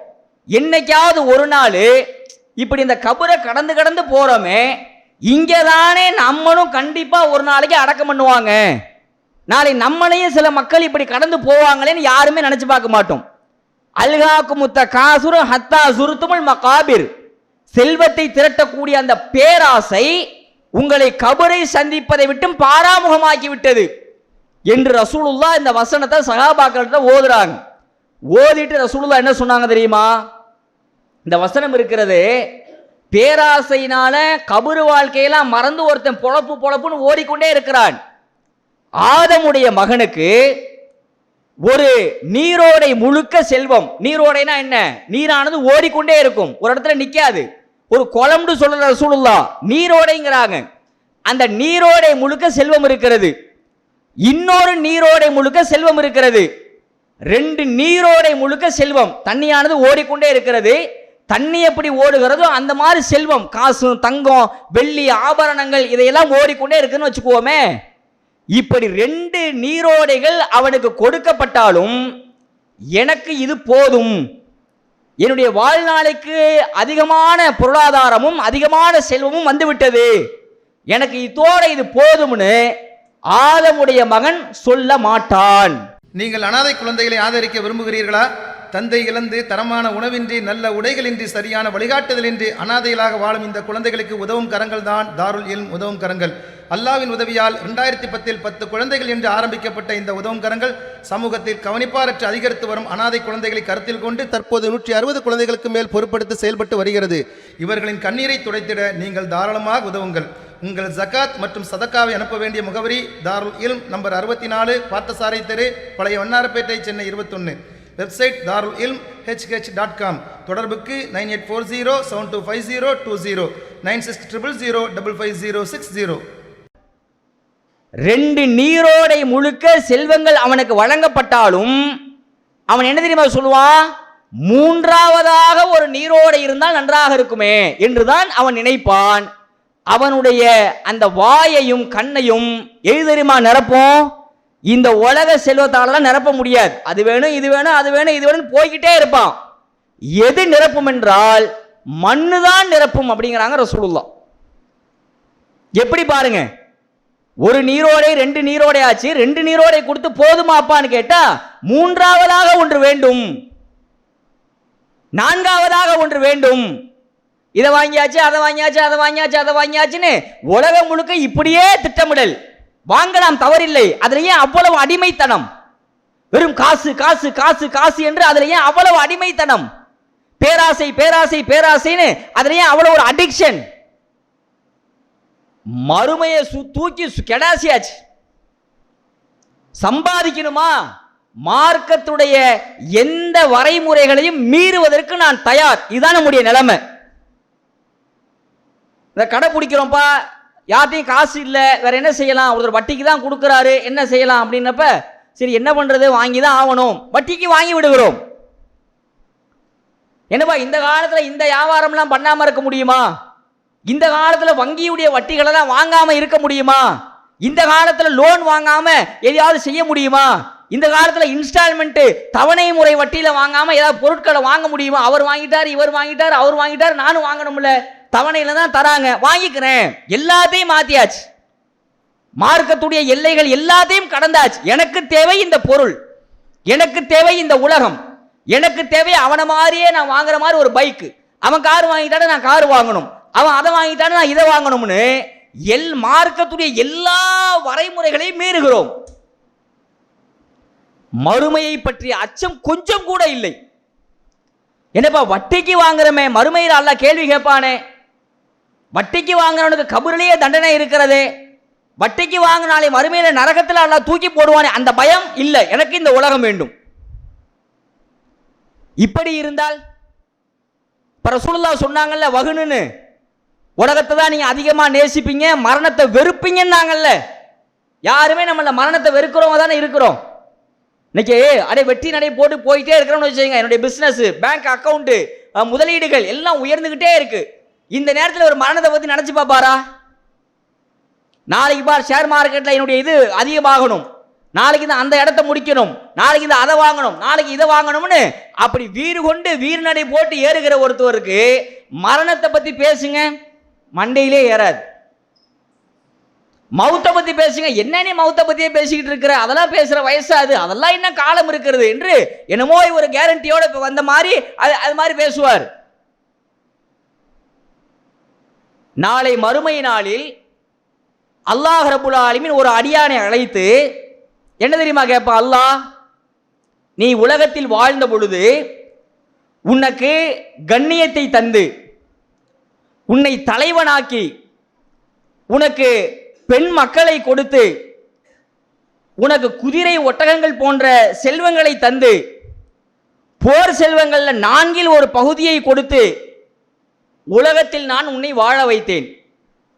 என்னைக்காவது ஒரு நாள் இப்படி இந்த கபரை கடந்து கடந்து போறோமே, இங்கதானே நம்மளும் கண்டிப்பா ஒரு நாளைக்கு அடக்கம் பண்ணுவாங்க, நாளை நம்மளையும் சில மக்கள் இப்படி கடந்து போவாங்களேன்னு யாருமே நினைச்சு பார்க்க மாட்டோம். அல்ஹாக்குமுத்த காசுரு ஹத்தா ஜுருத்துமுல் மகாபிர், செல்வத்தை திரட்டக்கூடிய அந்த பேராசை உங்களை கபரை சந்திப்பதை விட்டும் பாராமுகமாக்கி விட்டது என்று ரசூலுல்லாஹ் இந்த வசனத்தை சஹாபாக்கள்கிட்ட ஓதுறாங்க. ஓதிட்டு ரசூலுல்லாஹ் என்ன சொன்னாங்க தெரியுமா? இந்த வசனம் இருக்கிறது, பேராசையினால கபரு வாழ்க்கையெல்லாம் மறந்து ஒருத்தன் பொழப்பு பொழப்புன்னு ஓடிக்கொண்டே இருக்கிறான். ஆதமுடைய மகனுக்கு ஒரு நீரோடை முழுக்க செல்வம், நீரோடைனா என்ன, நீரானது ஓடிக்கொண்டே இருக்கும், ஒரு இடத்துல நிக்காது, ஒரு குளம்னு சொல்ற ரசூலுல்லாஹ் நீரோடைங்கிறாங்க. அந்த நீரோடை முழுக்க செல்வம் இருக்கிறது, இன்னொரு நீரோடை முழுக்க செல்வம் இருக்கிறது, ரெண்டு நீரோடை முழுக்க செல்வம், தண்ணியானது ஓடிக்கொண்டே இருக்கிறது. தண்ணி எப்படி ஓடுகிறதோ அந்த மாதிரி செல்வம், காசு, தங்கம், வெள்ளி, ஆபரணங்கள் இதையெல்லாம் ஓடிக்கொண்டே இருக்குன்னு வச்சுக்குவோமே. இப்படி ரெண்டு நீரோடைகள் அவனுக்கு கொடுக்கப்பட்டாலும் எனக்கு இது போதும், என்னுடைய வாழ்நாளைக்கு அதிகமான பொருளாதாரமும் அதிகமான செல்வமும் வந்துவிட்டது, எனக்கு இதோட இது போதும்னு ஆதமுடைய மகன் சொல்ல மாட்டான். நீங்கள் அனாதை குழந்தைகளை ஆதரிக்க விரும்புகிறீர்களா? தந்தை இழந்து தரமான உணவின்றி, நல்ல உடைகளின்றி, சரியான வழிகாட்டுதலின்றி அனாதைகளாக வாழும் இந்த குழந்தைகளுக்கு உதவும் கரங்கள் தான் தாருல் இல்ம் உதவும் கரங்கள். அல்லாஹ்வின் உதவியால் 2010 10 குழந்தைகள் என்று ஆரம்பிக்கப்பட்ட இந்த உதவும் கரங்கள் சமூகத்தில் கவனிப்பாரற்று அதிகரித்து வரும் அனாதை குழந்தைகளை கருத்தில் கொண்டு தற்போது 160 குழந்தைகளுக்கு மேல் பொறுப்படுத்தி செயல்பட்டு வருகிறது. இவர்களின் கண்ணீரை துடைத்திட நீங்கள் தாராளமாக உதவுங்கள். உங்கள் ஜகாத் மற்றும் சதக்காவை அனுப்ப வேண்டிய முகவரி தாருல் இல்ம், நம்பர் 64, பார்த்தசாரை தெரு, பழைய வண்ணாரப்பேட்டை, சென்னை 21. வெப்சைட் தாருல் இல்ம் hh.com. தொடர்புக்கு 9840725020 9600055060. ரெண்டு நீரோடை முழுக்க செல்வங்கள் அவனுக்கு வழங்கப்பட்டாலும் அவன் என்ன தெரியுமா சொல்லுவான், மூன்றாவதாக ஒரு நீரோடை இருந்தால் நன்றாக இருக்குமே என்றுதான் அவன் நினைப்பான். அவனுடைய அந்த வாயையும் கண்ணையும் எது தெரியுமா நிரப்பும், இந்த உலக செல்வத்தாலெல்லாம் நிரப்ப முடியாது, அது வேணும் இது வேணும் அது வேணும் இது வேணும் போய்கிட்டே இருப்பான். எது நிரப்பும் என்றால் மண்ணுதான் நிரப்பும் அப்படிங்கிறாங்க ரசூலுல்லாஹ். எப்படி பாருங்க, ஒரு நீரோடை 2 நீரோடை ஆச்சு, 2 நீரோடை கொடுத்து போதுமாப்பான்னு கேட்டா 3ஆவதாக ஒன்று வேண்டும், 4ஆவதாக ஒன்று வேண்டும். இதை வாங்கியாச்சு, அதை வாங்கியாச்சு, அதை வாங்கியாச்சு, அதை வாங்கியாச்சுன்னு உலகம் முழுக்க இப்படியே திட்டமிடல். வாங்கலாம், தவறில்லை. அதுல ஏன் அவ்வளவு அடிமைத்தனம்? வெறும் காசு காசு காசு காசு என்று அதுல ஏன் அவ்வளவு அடிமைத்தனம்? பேராசை பேராசை பேராசைன்னு அதுல ஏன் அவ்வளவு ஒரு அடிக்ஷன்? மறுமையை தூக்கி கெடாசியாச்சு. சம்பாதிக்கணுமா? மார்க்கத்துடைய எந்த வரைமுறைகளையும் மீறுவதற்கு நான் தயார். இதுதான் நம்முடைய நிலைமை. இந்த கடை பிடிக்கிறோம்ப்பா, யார்ட்டையும் காசு இல்லை, வேற என்ன செய்யலாம்? ஒருத்தர் வட்டிக்கு தான் கொடுக்குறாரு, என்ன செய்யலாம் அப்படின்னப்ப சரி என்ன பண்றது, வாங்கி தான் ஆகணும், வட்டிக்கு வாங்கி விடுகிறோம். என்னப்பா இந்த காலத்தில் இந்த வியாபாரம்லாம் பண்ணாமல் இருக்க முடியுமா? இந்த காலத்தில் வங்கியுடைய வட்டிகளெல்லாம் வாங்காமல் இருக்க முடியுமா? இந்த காலத்தில் லோன் வாங்காமல் எதையாவது செய்ய முடியுமா? இந்த காலத்தில் இன்ஸ்டால்மெண்ட் தவணை முறை வட்டியில் வாங்காமல் ஏதாவது பொருட்களை வாங்க முடியுமா? அவர் வாங்கிட்டார், இவர் வாங்கிட்டார், அவர் வாங்கிட்டார், நானும் வாங்கணும்ல, தவணையில் தான் தராங்க, வாங்கிக்கிறேன். எல்லாத்தையும் மாற்றியாச்சு. மார்க்கத்துடைய எல்லைகள் எல்லாத்தையும் கடந்தாச்சு. எனக்கு தேவை இந்த பொருள், எனக்கு தேவை இந்த உலகம், எனக்கு தேவை அவனை மாதிரியே நான் வாங்குற மாதிரி ஒரு பைக்கு. அவன் கார் வாங்கிட்டான நான் கார் வாங்கணும், அவன் அதை வாங்கிட்டான நான் இதை வாங்கணும்னு மார்க்கத்துடைய எல்லா வரைமுறைகளையும் மீறுகிறோம். மறுமையை பற்றிய அச்சம் கொஞ்சம் கூட இல்லை. என்னப்பா வட்டிக்கு வாங்குறமே, மறுமையில் அல்லாஹ் கேள்வி கேட்பானே, வட்டிக்கு வாங்குறவனுக்கு கபரிலேயே தண்டனை இருக்கிறதே, வட்டிக்கு வாங்கினாலே மறுமையில நரகத்தில் அல்லாஹ் தூக்கி போடுவானே, அந்த பயம் இல்லை. எனக்கு இந்த உலகம் வேண்டும். இப்படி இருந்தால் ரசூலுல்லாஹ் சொன்னாங்கல்ல, வகுனுன்னு உலகத்தை தான் நீங்க அதிகமா நேசிப்பீங்க, மரணத்தை வெறுப்பீங்கன்னாங்கல்ல. யாருமே நம்மள மரணத்தை வெறுக்கிறவங்க தானே இருக்கிறோம். இன்னைக்கு அடே வெற்றி நடை போட்டு போயிட்டே இருக்கிறோம்னு வச்சுக்கோங்க, என்னுடைய பிசினஸ், பேங்க் அக்கௌண்ட், முதலீடுகள் எல்லாம் உயர்ந்துகிட்டே இருக்கு. இந்த நேரத்தில் ஒரு மரணத்தை பத்தி நினைச்சு பாப்பாரா? நாளைக்கு பார் ஷேர் மார்க்கெட்ல என்னுடைய இது அதிகமாகணும், நாளைக்கு இந்த அந்த இடத்த முடிக்கணும், நாளைக்கு இந்த அதை வாங்கணும், நாளைக்கு இதை வாங்கணும்னு அப்படி வீறு கொண்டு வீறு நடை போட்டு ஏறுகிற ஒருத்தவருக்கு மரணத்தை பத்தி பேசுங்க, மண்டையிலே ஏறாது. மௌத்தை பத்தி பேசுங்க, என்ன நீ மௌத்தை பத்தியே பேசிக்கிட்டு இருக்கிற, அதெல்லாம் பேசுற வயசாது, அதெல்லாம் என்ன காலம் இருக்கிறது என்று என்னமோ ஒரு கேரண்டியோட வந்த மாதிரி அது மாதிரி பேசுவார். நாளை மறுமை நாளில் அல்லாஹ் ரப்புல் ஆலமீன் ஒரு அடியானை அழைத்து என்ன தெரியுமா கேட்பா? அல்லாஹ், நீ உலகத்தில் வாழ்ந்த பொழுது உனக்கு கண்ணியத்தை தந்து உன்னை தலைவனாக்கி உனக்கு பெண் மக்களை கொடுத்து உனக்கு குதிரை ஒட்டகங்கள் போன்ற செல்வங்களை தந்து போர் செல்வங்கள்ல 4இல் ஒரு பகுதியை கொடுத்து உலகத்தில் நான் உன்னை வாழ வைத்தேன்.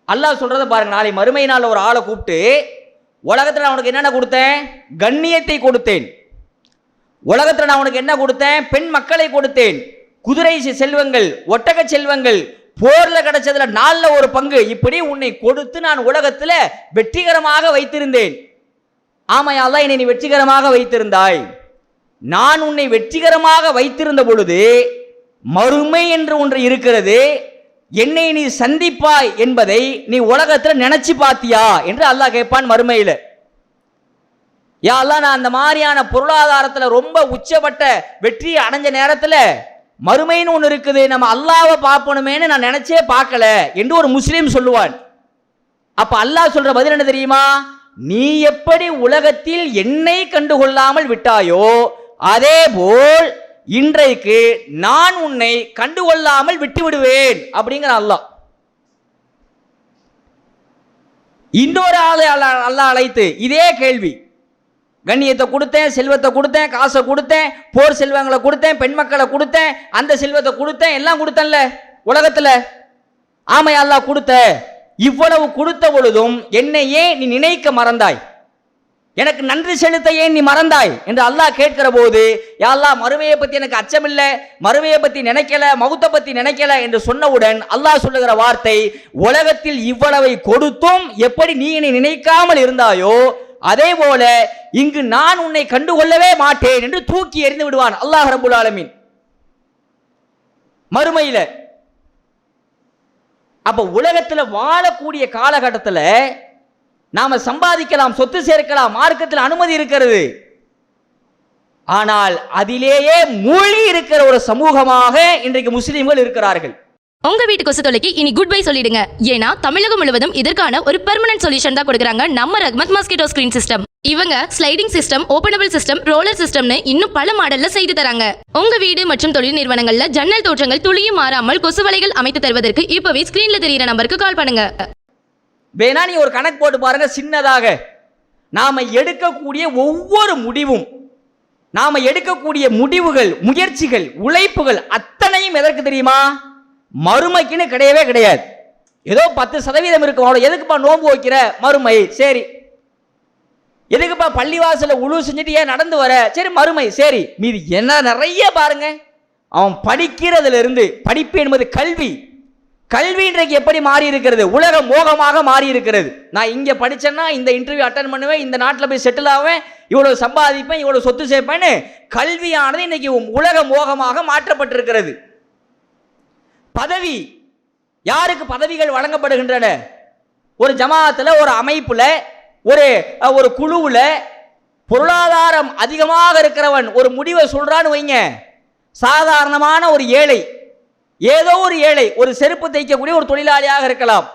அல்லாஹ் சொல்றத பாருங்க. நாளை மறுமை நாள் ஒரு ஆளை கூப்பிட்டு, உலகத்தில் நான் உனக்கு என்னென்ன கொடுத்தேன்? கண்ணியத்தை கொடுத்தேன். உலகத்தில் நான் உனக்கு என்ன கொடுத்தேன்? பெண் மக்களை கொடுத்தேன், குதிரை செல்வங்கள், ஒட்டக செல்வங்கள், போர்ல கிடைச்சதுல 4ல் ஒரு பங்கு, இப்படி உன்னை கொடுத்து நான் உலகத்தில் வெற்றிகரமாக வைத்திருந்தேன். ஆமையா அல்லாஹ், என்னை நீ வெற்றிகரமாக வைத்திருந்தாய். நான் உன்னை வெற்றிகரமாக வைத்திருந்த பொழுது மறுமை என்று ஒன்று இருக்கிறது, என்னை நீ சந்திப்பாய் என்பதை நீ உலகத்தில் நினைச்சு பாத்தியா என்று அல்லாஹ் கேட்பான் மறுமையில. யா அல்லாஹ், நான் அந்த மாதிரியான பொருளாதாரத்தில் ரொம்ப உச்சப்பட்ட வெற்றி அடைஞ்ச நேரத்தில் மறுமைன்னு ஒன்று இருக்குது, நம்ம அல்லாஹ்வை பார்ப்பணுமேனு நான் நினைச்சே பார்க்கல என்று ஒரு முஸ்லீம் சொல்லுவான். அப்ப அல்லாஹ் சொல்ற பதில் என்ன தெரியுமா? நீ எப்படி உலகத்தில் என்னை கண்டுகொள்ளாமல் விட்டாயோ அதே போல் இன்றைக்கு நான் உன்னை கண்டுகொள்ளாமல் விட்டு விடுவேன் அப்படிங்கிற அல்லாஹ். இன்னொரு ஆளை அல்லாஹ் அழைத்து இதே கேள்வி, கண்ணியத்தை கொடுத்தேன், செல்வத்தை கொடுத்தேன், காசை கொடுத்தேன், போர் செல்வங்களை கொடுத்தேன், பெண் மக்களை கொடுத்தேன், அந்த செல்வத்தை கொடுத்தேன், எல்லாம் கொடுத்தேன்ல உலகத்துல. ஆமை அல்லாஹ் கொடுத்த, இவ்வளவு கொடுத்த பொழுதும் என்னை ஏன் நீ நினைக்க மறந்தாய்? எனக்கு நன்றி செலுத்த ஏன் நீ மறந்தாய் என்று அல்லாஹ் கேட்கிற போது, யா அல்லாஹ், மறுமையை பத்தி எனக்கு அச்சம் இல்லை, மறுமையை பத்தி நினைக்கல, மவுத்தை பத்தி நினைக்கல என்று சொன்னவுடன் அல்லாஹ் சொல்லுகிற வார்த்தை, உலகத்தில் இவ்வளவை கொடுத்தும் எப்படி நீ என்னை நினைக்காமல் இருந்தாயோ அதே போல இங்கு நான் உன்னை கண்டுகொள்ளவே மாட்டேன் என்று தூக்கி எறிந்து விடுவான் அல்லாஹ் ரப்புல் ஆலமீன் மறுமையில. அப்ப உலகத்தில் வாழக்கூடிய காலகட்டத்தில் நாம சம்பாதிக்கலாம், சொத்து சேர்க்கலாம், மார்க்கத்தில் அனுமதி இருக்கிறது. ஆனால் அதிலேயே மூழ்கி இருக்கிற ஒரு சமூகமாக இன்றைக்கு முஸ்லிம்கள் இருக்கிறார்கள். உங்க வீட்டு கொசு தொலைக்கு இனி குட் பை சொல்லிடுங்க. ஏன்னா தமிழகம் முழுவதும் இதற்கான ஒரு பெர்மனன்ட் சொல்யூஷன் தான் கொடுக்குறாங்க நம்ம ரஹ்மத் மஸ்கிட்டோ ஸ்கிரீன் சிஸ்டம். இவங்க sliding system, openable system, roller சிஸ்டம்னு இன்னும் பல மாடல்ல செய்து தராங்க. உங்க வீடு மற்றும் தொழில் நிறுவனங்கள்ல ஜன்னல் தோற்றங்கள் துளியும் மாறாமல் கொசு வலைகள் அமைத்து தருவதற்கு இப்பவே ஸ்கிரீன்ல தெரியிற நம்பருக்கு கால் பண்ணுங்க. வேணா நீ ஒரு கணக்கு போட்டு பாருங்க. சின்னதாக நாம எடுக்கக்கூடிய ஒவ்வொரு முடிவும், நாம எடுக்கக்கூடிய முடிவுகள், முயற்சிகள், உழைப்புகள் அத்தனையும் எதற்கு தெரியுமா? மறுமைக்குன்னு கிடையவே கிடையாது. ஏதோ 10% இருக்கும். அவ்வளோ எதுக்குப்பா நோன்பு வைக்கிற? மறுமை. சரி. எதுக்குப்பா பள்ளிவாசல உழு செஞ்சுட்டு ஏன் நடந்து வர? சரி மறுமை. சரி. மீது என்ன நிறைய பாருங்க. அவன் படிக்கிறதுல இருந்து, படிப்பு என்பது கல்வி. கல்வி இன்றைக்கு எப்படி மாறி இருக்கிறது? உலக மோகமாக மாறி இருக்கிறது. நான் இங்க படிச்சேன்னா இந்த இன்டர்வியூ அட்டன் பண்ணுவேன், இந்த நாட்டில் போய் செட்டில் ஆவேன், இவ்வளவு சம்பாதிப்பேன், இவ்வளவு சொத்து சேர்ப்பேன்னு கல்வியானது இன்னைக்கு உலக மோகமாக மாற்றப்பட்டிருக்கிறது. பதவி, யாருக்கு பதவிகள் வழங்கப்படுகின்றன? ஒரு ஜமாத்தில், ஒரு அமைப்புல, ஒரு குழுவுல பொருளாதாரம் அதிகமாக இருக்கிறவன் ஒரு முடிவை சொல்றான்னு வைங்க. சாதாரணமான ஒரு ஏழை, ஏதோ ஒரு ஏழை, ஒரு செருப்பு தைக்கக்கூடிய ஒரு தொழிலாளியாக இருக்கலாம்,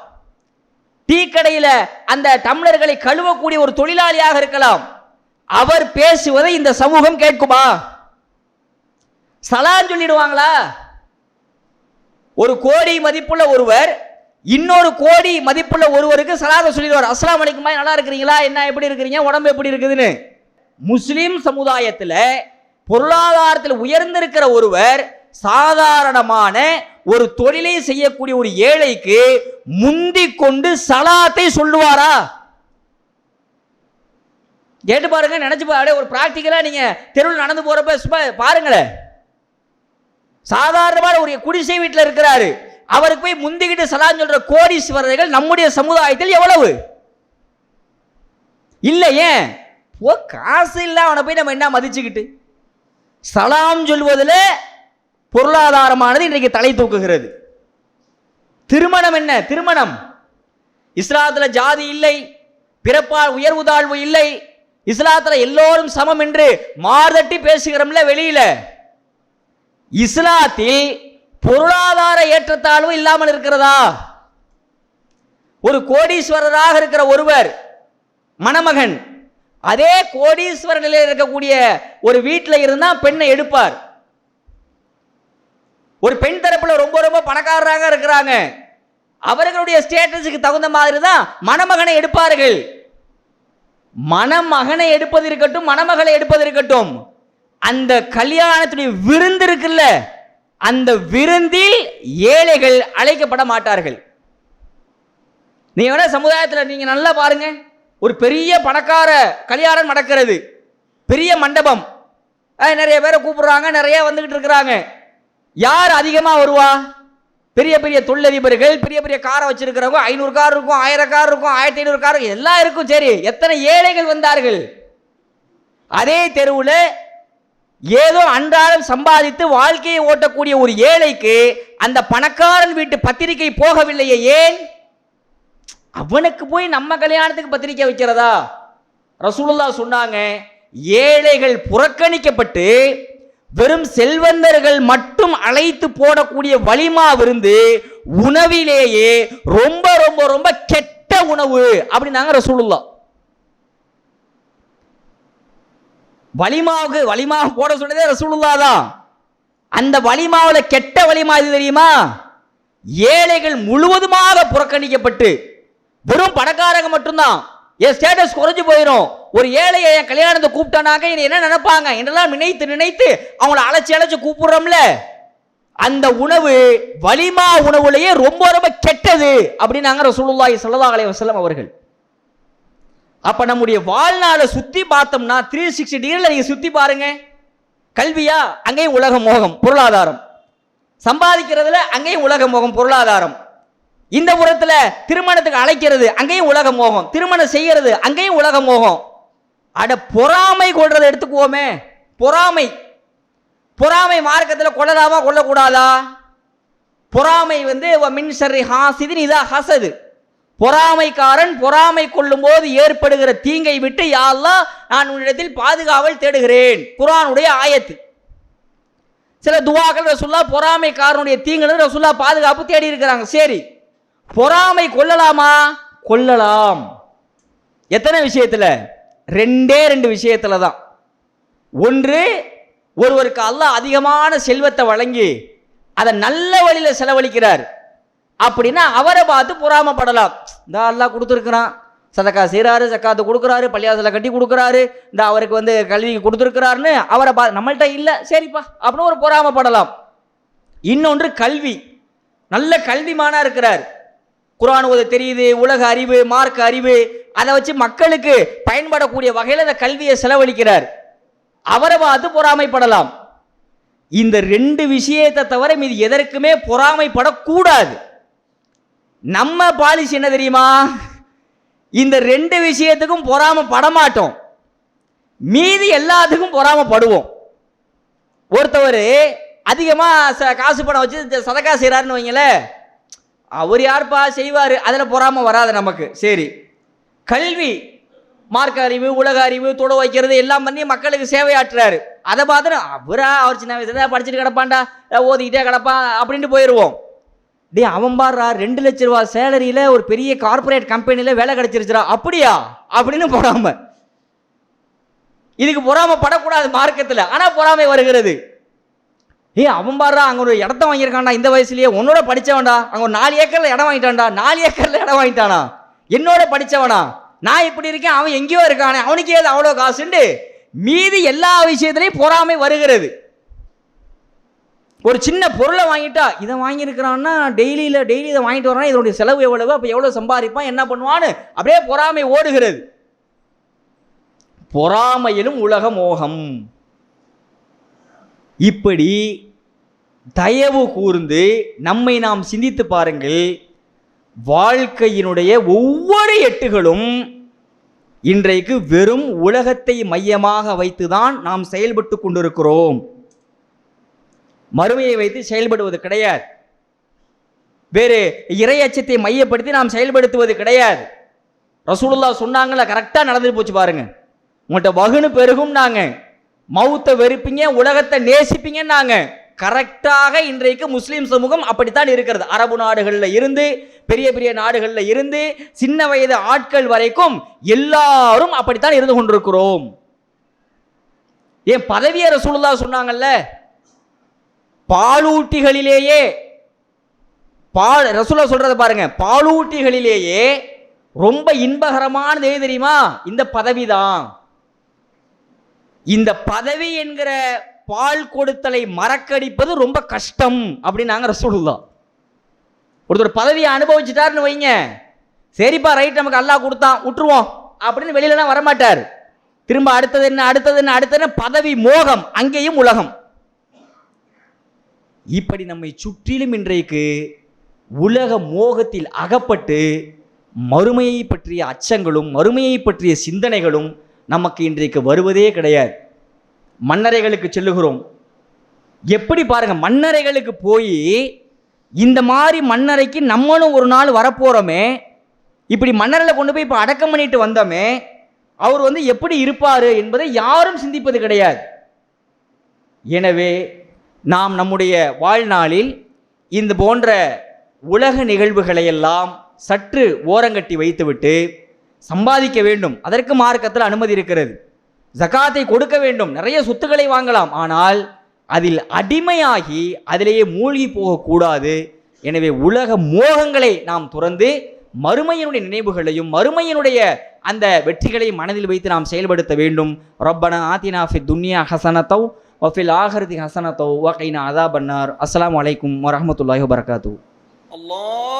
டீ கடையில் அந்த டம்ளர்களை கழுவக்கூடிய ஒரு தொழிலாளியாக இருக்கலாம். அவர் பேசுவதை இந்த சமூகம் கேட்குமா? சலாம் சொல்லிடுவாங்களா? ஒரு கோடி மதிப்புள்ள ஒருவர் இன்னொரு கோடி மதிப்புள்ள ஒருவருக்கு சலாத சொல்லிடுவார். அஸ்ஸலாமு அலைக்கும், நல்லா இருக்கிறீங்களா, என்ன எப்படி இருக்கிறீங்க, உடம்பு எப்படி இருக்குதுன்னு. முஸ்லிம் சமுதாயத்தில் பொருளாதாரத்தில் உயர்ந்திருக்கிற ஒருவர் சாதாரணமான ஒரு தொழிலை செய்யக்கூடிய ஒரு ஏழைக்கு முந்திக் கொண்டு சலாத்தை சொல்லுவாரா? கேட்டு பாருங்க, நினைச்சு பாருங்க. ஒரு பிராக்டிக்கலா நீங்க தெருவில் நடந்து போறப்ப பாருங்களேன். சாதாரணமான ஒரு குடிசை வீட்டில் இருக்கிறாரு, அவருக்கு போய் முந்திக்கிட்டு சலாம் சொல்ற கோடீஸ்வரர்கள் நம்முடைய சமுதாயத்தில் எவ்வளவு இல்லை? ஏன் காசு இல்ல அவனை போய் நம்ம என்ன மதிச்சுக்கிட்டு? சலாம் சொல்வதில் பொருளாதாரமானது இன்றைக்கு தலை தூக்குகிறது. திருமணம் என்ன? திருமணம் இஸ்லாத்துல ஜாதி இல்லை, பிறப்பால் உயர்வு தாழ்வு இல்லை, இஸ்லாத்துல எல்லோரும் சமம் என்று மார்தட்டி பேசுகிறோம்ல வெளியில. இஸ்லாத்தில் பொருளாதார ஏற்றத்தாழ்வு இல்லாமல் இருக்கிறதா? ஒரு கோடீஸ்வரராக இருக்கிற ஒருவர் மணமகன் அதே கோடீஸ்வர நிலையில் இருக்கக்கூடிய ஒரு வீட்டில் இருந்தா பெண்ணை எடுப்பார். ஒரு பெண் தரப்புல ரொம்ப ரொம்ப பணக்காரராக இருக்கிறாங்க, அவர்களுடைய ஸ்டேட்டஸுக்கு தகுந்த மாதிரி தான் மணமகனை எடுப்பார்கள். மணமகனை எடுப்பது இருக்கட்டும், மணமகளை எடுப்பது இருக்கட்டும், அந்த கல்யாணத்துடைய விருந்து இருக்குல்ல, அந்த விருந்தில் ஏழைகள் அழைக்கப்பட மாட்டார்கள். நீங்க வேணா சமுதாயத்தில் நீங்க நல்லா பாருங்க. ஒரு பெரிய பணக்கார கல்யாணம் நடக்கிறது, பெரிய மண்டபம், நிறைய பேரை கூப்பிடுறாங்க, நிறைய வந்துகிட்டு இருக்கிறாங்க. யார் அதிகமா வருவா? பெரிய பெரிய தொழிலதிபர்கள், பெரிய பெரிய காரை வச்சிருக்கிறவங்க. 500 கார் இருக்கும், 1000 கார் இருக்கும், 1500 கார் எல்லாம் இருக்கும். சரி, எத்தனை ஏழைகள் வந்தார்கள்? அதே தெருவில் ஏதோ அன்றாடம் சம்பாதித்து வாழ்க்கையை ஓட்டக்கூடிய ஒரு ஏழைக்கு அந்த பணக்காரன் வீட்டு பத்திரிகை போகவில்லையே. ஏன்? அவனுக்கு போய் நம்ம கல்யாணத்துக்கு பத்திரிக்கை வைக்கிறதா? ரசூலுல்லாஹ் சொன்னாங்க, ஏழைகள் புறக்கணிக்கப்பட்டு வெறும் செல்வந்தர்கள் மட்டும் அழைத்து போடக்கூடிய வலிமா விருந்து உணவிலேயே ரொம்ப ரொம்ப ரொம்ப கெட்ட உணவு அப்படின்னாங்க ரசூலுல்லாஹ். வலிமா போட சொன்னதே ரசூலுல்லாஹ் தான். அந்த வலிமாவுல கெட்ட வலிமா இது தெரியுமா? ஏழைகள் முழுவதுமாக புறக்கணிக்கப்பட்டு வெறும் பணக்காரங்க மட்டும்தான். என் ஸ்டேட்டஸ் குறைஞ்சு போயிடும். ஒரு ஏழையை என் கல்யாணத்தை கூப்பிட்டானாக்க என்ன நினைப்பாங்க என்றெல்லாம் நினைத்து நினைத்து அவங்கள அழைச்சு கூப்பிடுறோம்ல, அந்த உணவு வலிமா உணவுலேயே ரொம்ப ரொம்ப கெட்டது அப்படின்னாங்க ரசூலுல்லாஹி ஸல்லல்லாஹு அலைஹி வஸல்லம் அவர்கள். அப்ப நம்முடைய வாழ்நாளை சுத்தி பார்த்தோம்னா 360 டிகிரில நீங்க சுத்தி பாருங்க. கல்வியா, அங்கேயும் உலக மோகம் பொருளாதாரம். சம்பாதிக்கிறதுல அங்கேயும் உலக மோகம் பொருளாதாரம். இந்த புறத்துல திருமணத்துக்கு அழைக்கிறது, அங்கேயும் உலக மோகம். திருமணம் செய்யறது, அங்கேயும் உலக மோகம். அட பொறாமை கொள்றதை எடுத்துக்குவோமே. பொறாமை மார்க்கத்தில் கொள்ளலாமா கொள்ளக்கூடாதா? பொறாமை மின் ஷர்ரி ஹாசிதின் இதா ஹசது. பொறாமைக்காரன் பொறாமை கொள்ளும் போது ஏற்படுகிற தீங்கை விட்டு யா அல்லாஹ் நான் உன்னிடத்தில் பாதுகாவல் தேடுகிறேன். குர்ஆனுடைய ஆயத்து. சில துவாக்கள் ரசூலுல்லாஹ் பொறாமைக்காரனுடைய தீங்குல ரசூலுல்லாஹ் பாதுகாப்பு தேடி இருக்கிறாங்க. சரி, பொறாமை கொள்ளலாமா? கொள்ளலாம். எத்தனை விஷயத்துல? ரெண்டே ரெண்டு விஷயத்துல தான். ஒன்று, ஒருவருக்கு அல்லாஹ் அதிகமான செல்வத்தை வழங்கி அதை நல்ல வழியில செலவழிக்கிறார் அப்படின்னா அவரை பார்த்து பொறாமப்படலாம். இந்த அல்லாஹ் கொடுத்துருக்கிறான், சதக்கா செய்கிறாரு, ஜக்காத்து கொடுக்குறாரு, பள்ளியாசலை கட்டி கொடுக்குறாரு, இந்த அவருக்கு கல்விக்கு கொடுத்துருக்கிறாருன்னு அவரை நம்மள்கிட்ட இல்லை சரிப்பா அப்படின்னு ஒரு பொறாமப்படலாம். இன்னொன்று கல்வி, நல்ல கல்விமானா இருக்கிறார், குர்ஆன் ஓத தெரியுது, உலக அறிவு, மார்க்க அறிவு, அதை வச்சு மக்களுக்கு பயன்படக்கூடிய வகையில் அந்த கல்வியை செலவழிக்கிறார், அவரை பார்த்து பொறாமைப்படலாம். இந்த ரெண்டு விஷயத்தை தவிர மீது எதற்குமே பொறாமைப்படக்கூடாது. நம்ம பாலிசி என்ன தெரியுமா? இந்த ரெண்டு விஷயத்துக்கும் பொறாமப்பட மாட்டோம், மீதி எல்லாத்துக்கும் பொறாமப்படுவோம். ஒருத்தவர் அதிகமாக காசு பணம் வச்சு சதக்கா செய்கிறாருன்னு வைங்களேன், அவர் யார்ப்பா செய்வார், அதில் பொறாம வராது நமக்கு. சரி, கல்வி, மார்க்க அறிவு, உலக அறிவு, தொட வைக்கிறது எல்லாம் பண்ணி மக்களுக்கு சேவையாற்றுறாரு, அதை பார்த்து அவர் சின்ன வயசுல படிச்சுட்டு கிடப்பான்டா, ஓதிக்கிட்டே கிடப்பான் அப்படின்ட்டு போயிடுவோம். டே அவன் பாடுறா 2 லட்ச ரூபா சேலரியில் ஒரு பெரிய கார்பரேட் கம்பெனியில் வேலை கிடைச்சிருச்சுரா, அப்படியா அப்படின்னு பொறாம. இதுக்கு பொறாம படக்கூடாது மார்க்கத்தில், ஆனால் பொறாமை வருகிறது. அவன் பாடுறா அங்கே ஒரு இடத்த வாங்கியிருக்கான்டா இந்த வயசுலயே, உன்னோட படித்தவன்டா, அங்கே ஒரு 4 ஏக்கரில் இடம் வாங்கிட்டான்டா, 4 ஏக்கரில் இடம் வாங்கிட்டானா, என்னோட படித்தவனா, நான் இப்படி இருக்கேன், அவன் எங்கேயோ இருக்கானே, அவனுக்கு ஏது அவ்வளோ காசுண்டு மீதி எல்லா விஷயத்திலையும் பொறாமை வருகிறது. ஒரு சின்ன பொருளை வாங்கிட்டா, இதை வாங்கியிருக்கிறான்னா டெய்லி இதை வாங்கிட்டு வரானா, இதனுடைய செலவு எவ்வளவு, அப்போ எவ்வளோ சம்பாதிப்பான், என்ன பண்ணுவான்னு அப்படியே பொறாமை ஓடுகிறது. பொறாமையிலும் உலக மோகம். இப்படி தயவு கூர்ந்து நம்மை நாம் சிந்தித்து பாருங்கள். வாழ்க்கையினுடைய ஒவ்வொரு எட்டுகளும் இன்றைக்கு வெறும் உலகத்தை மையமாக வைத்துதான் நாம் செயல்பட்டு கொண்டிருக்கிறோம். மறுமையை வைத்து செயல்படுவது கிடையாது, வேறு இறை அச்சத்தை மையப்படுத்தி நாம் செயல்படுத்துவது கிடையாது. ரசூலுல்லாஹ் சொன்னாங்கல்ல, கரெக்டாக நடந்து போச்சு பாருங்க. உங்கள்கிட்ட வகுனு பெருகும் நாங்க, மௌத்தை வெறுப்பீங்க, உலகத்தை நேசிப்பீங்க நாங்க. கரெக்டாக இன்றைக்கு முஸ்லீம் சமூகம் அப்படித்தான் இருக்கிறது. அரபு நாடுகளில் இருந்து பெரிய பெரிய நாடுகளில் இருந்து சின்ன வயது ஆட்கள் வரைக்கும் எல்லாரும் அப்படித்தான் இருந்து கொண்டிருக்கிறோம். ஏன் பதவியை ரசூலுல்லாஹ் சொன்னாங்கல்ல, பாலூட்டிகளிலேயே ரசூலுல்லாஹ் சொல்றத பாருங்க, பாலூட்டிகளிலேயே ரொம்ப இன்பகரமானது எது தெரியுமா? இந்த பதவிதான். இந்த பதவி என்கிற பால் கொடுத்தலை மறக்கடிப்பது ரொம்ப கஷ்டம் அப்படின்னாங்க ரசூலுல்லாஹ். ஒருத்தர் பதவியை அனுபவிச்சுட்டாருன்னு வைங்க, சரிப்பா ரைட் நமக்கு அல்லாஹ் கொடுத்தான் விட்டுருவோம் அப்படின்னு வெளியிலலாம் வரமாட்டார். திரும்ப அடுத்தது என்ன அடுத்தது என்ன அடுத்தது என்ன, பதவி மோகம், அங்கேயும் உலகம். இப்படி நம்மை சுற்றிலும் இன்றைக்கு உலக மோகத்தில் அகப்பட்டு மறுமையை பற்றிய அச்சங்களும் மறுமையை பற்றிய சிந்தனைகளும் நமக்கு இன்றைக்கு வருவதே கிடையாது. மன்னரைகளுக்கு செல்லுகிறோம், எப்படி பாருங்க, மன்னரைகளுக்கு போய் இந்த மாதிரி மன்னரைக்கு நம்மளும் ஒரு நாள் வரப்போறோமே, இப்படி மன்னரை கொண்டு போய் இப்போ அடக்கம் பண்ணிட்டு வந்தோமே, அவர் எப்படி இருப்பார் என்பதை யாரும் சிந்திப்பது கிடையாது. எனவே நாம் நம்முடைய வாழ்நாளில் இந்த போன்ற உலக நிகழ்வுகளை எல்லாம் சற்று ஓரங்கட்டி வைத்துவிட்டு சம்பாதிக்க வேண்டும். அதற்கு மார்க்கத்தில் அனுமதி இருக்கிறது. ஜகாத்தை கொடுக்க வேண்டும், நிறைய சொத்துக்களை வாங்கலாம், ஆனால் அதில் அடிமையாகி அதிலேயே மூழ்கி போகக்கூடாது. எனவே உலக மோகங்களை நாம் துறந்து மறுமையினுடைய நினைவுகளையும் மறுமையினுடைய அந்த வெற்றிகளையும் மனதில் வைத்து நாம் செயல்படுத்த வேண்டும். ரப்பனா ஆத்தினா ஃபித் துன்யா ஹஸனத்தௌ வ ஃபில் ஆகிரதி ஹஸனத்தௌ வ கினா அஸாபன்னார். அஸ்ஸலாமு அலைக்கும் வ ரஹ்மத்துல்லாஹி வ பரகாத்துஹு. அல்லாஹ்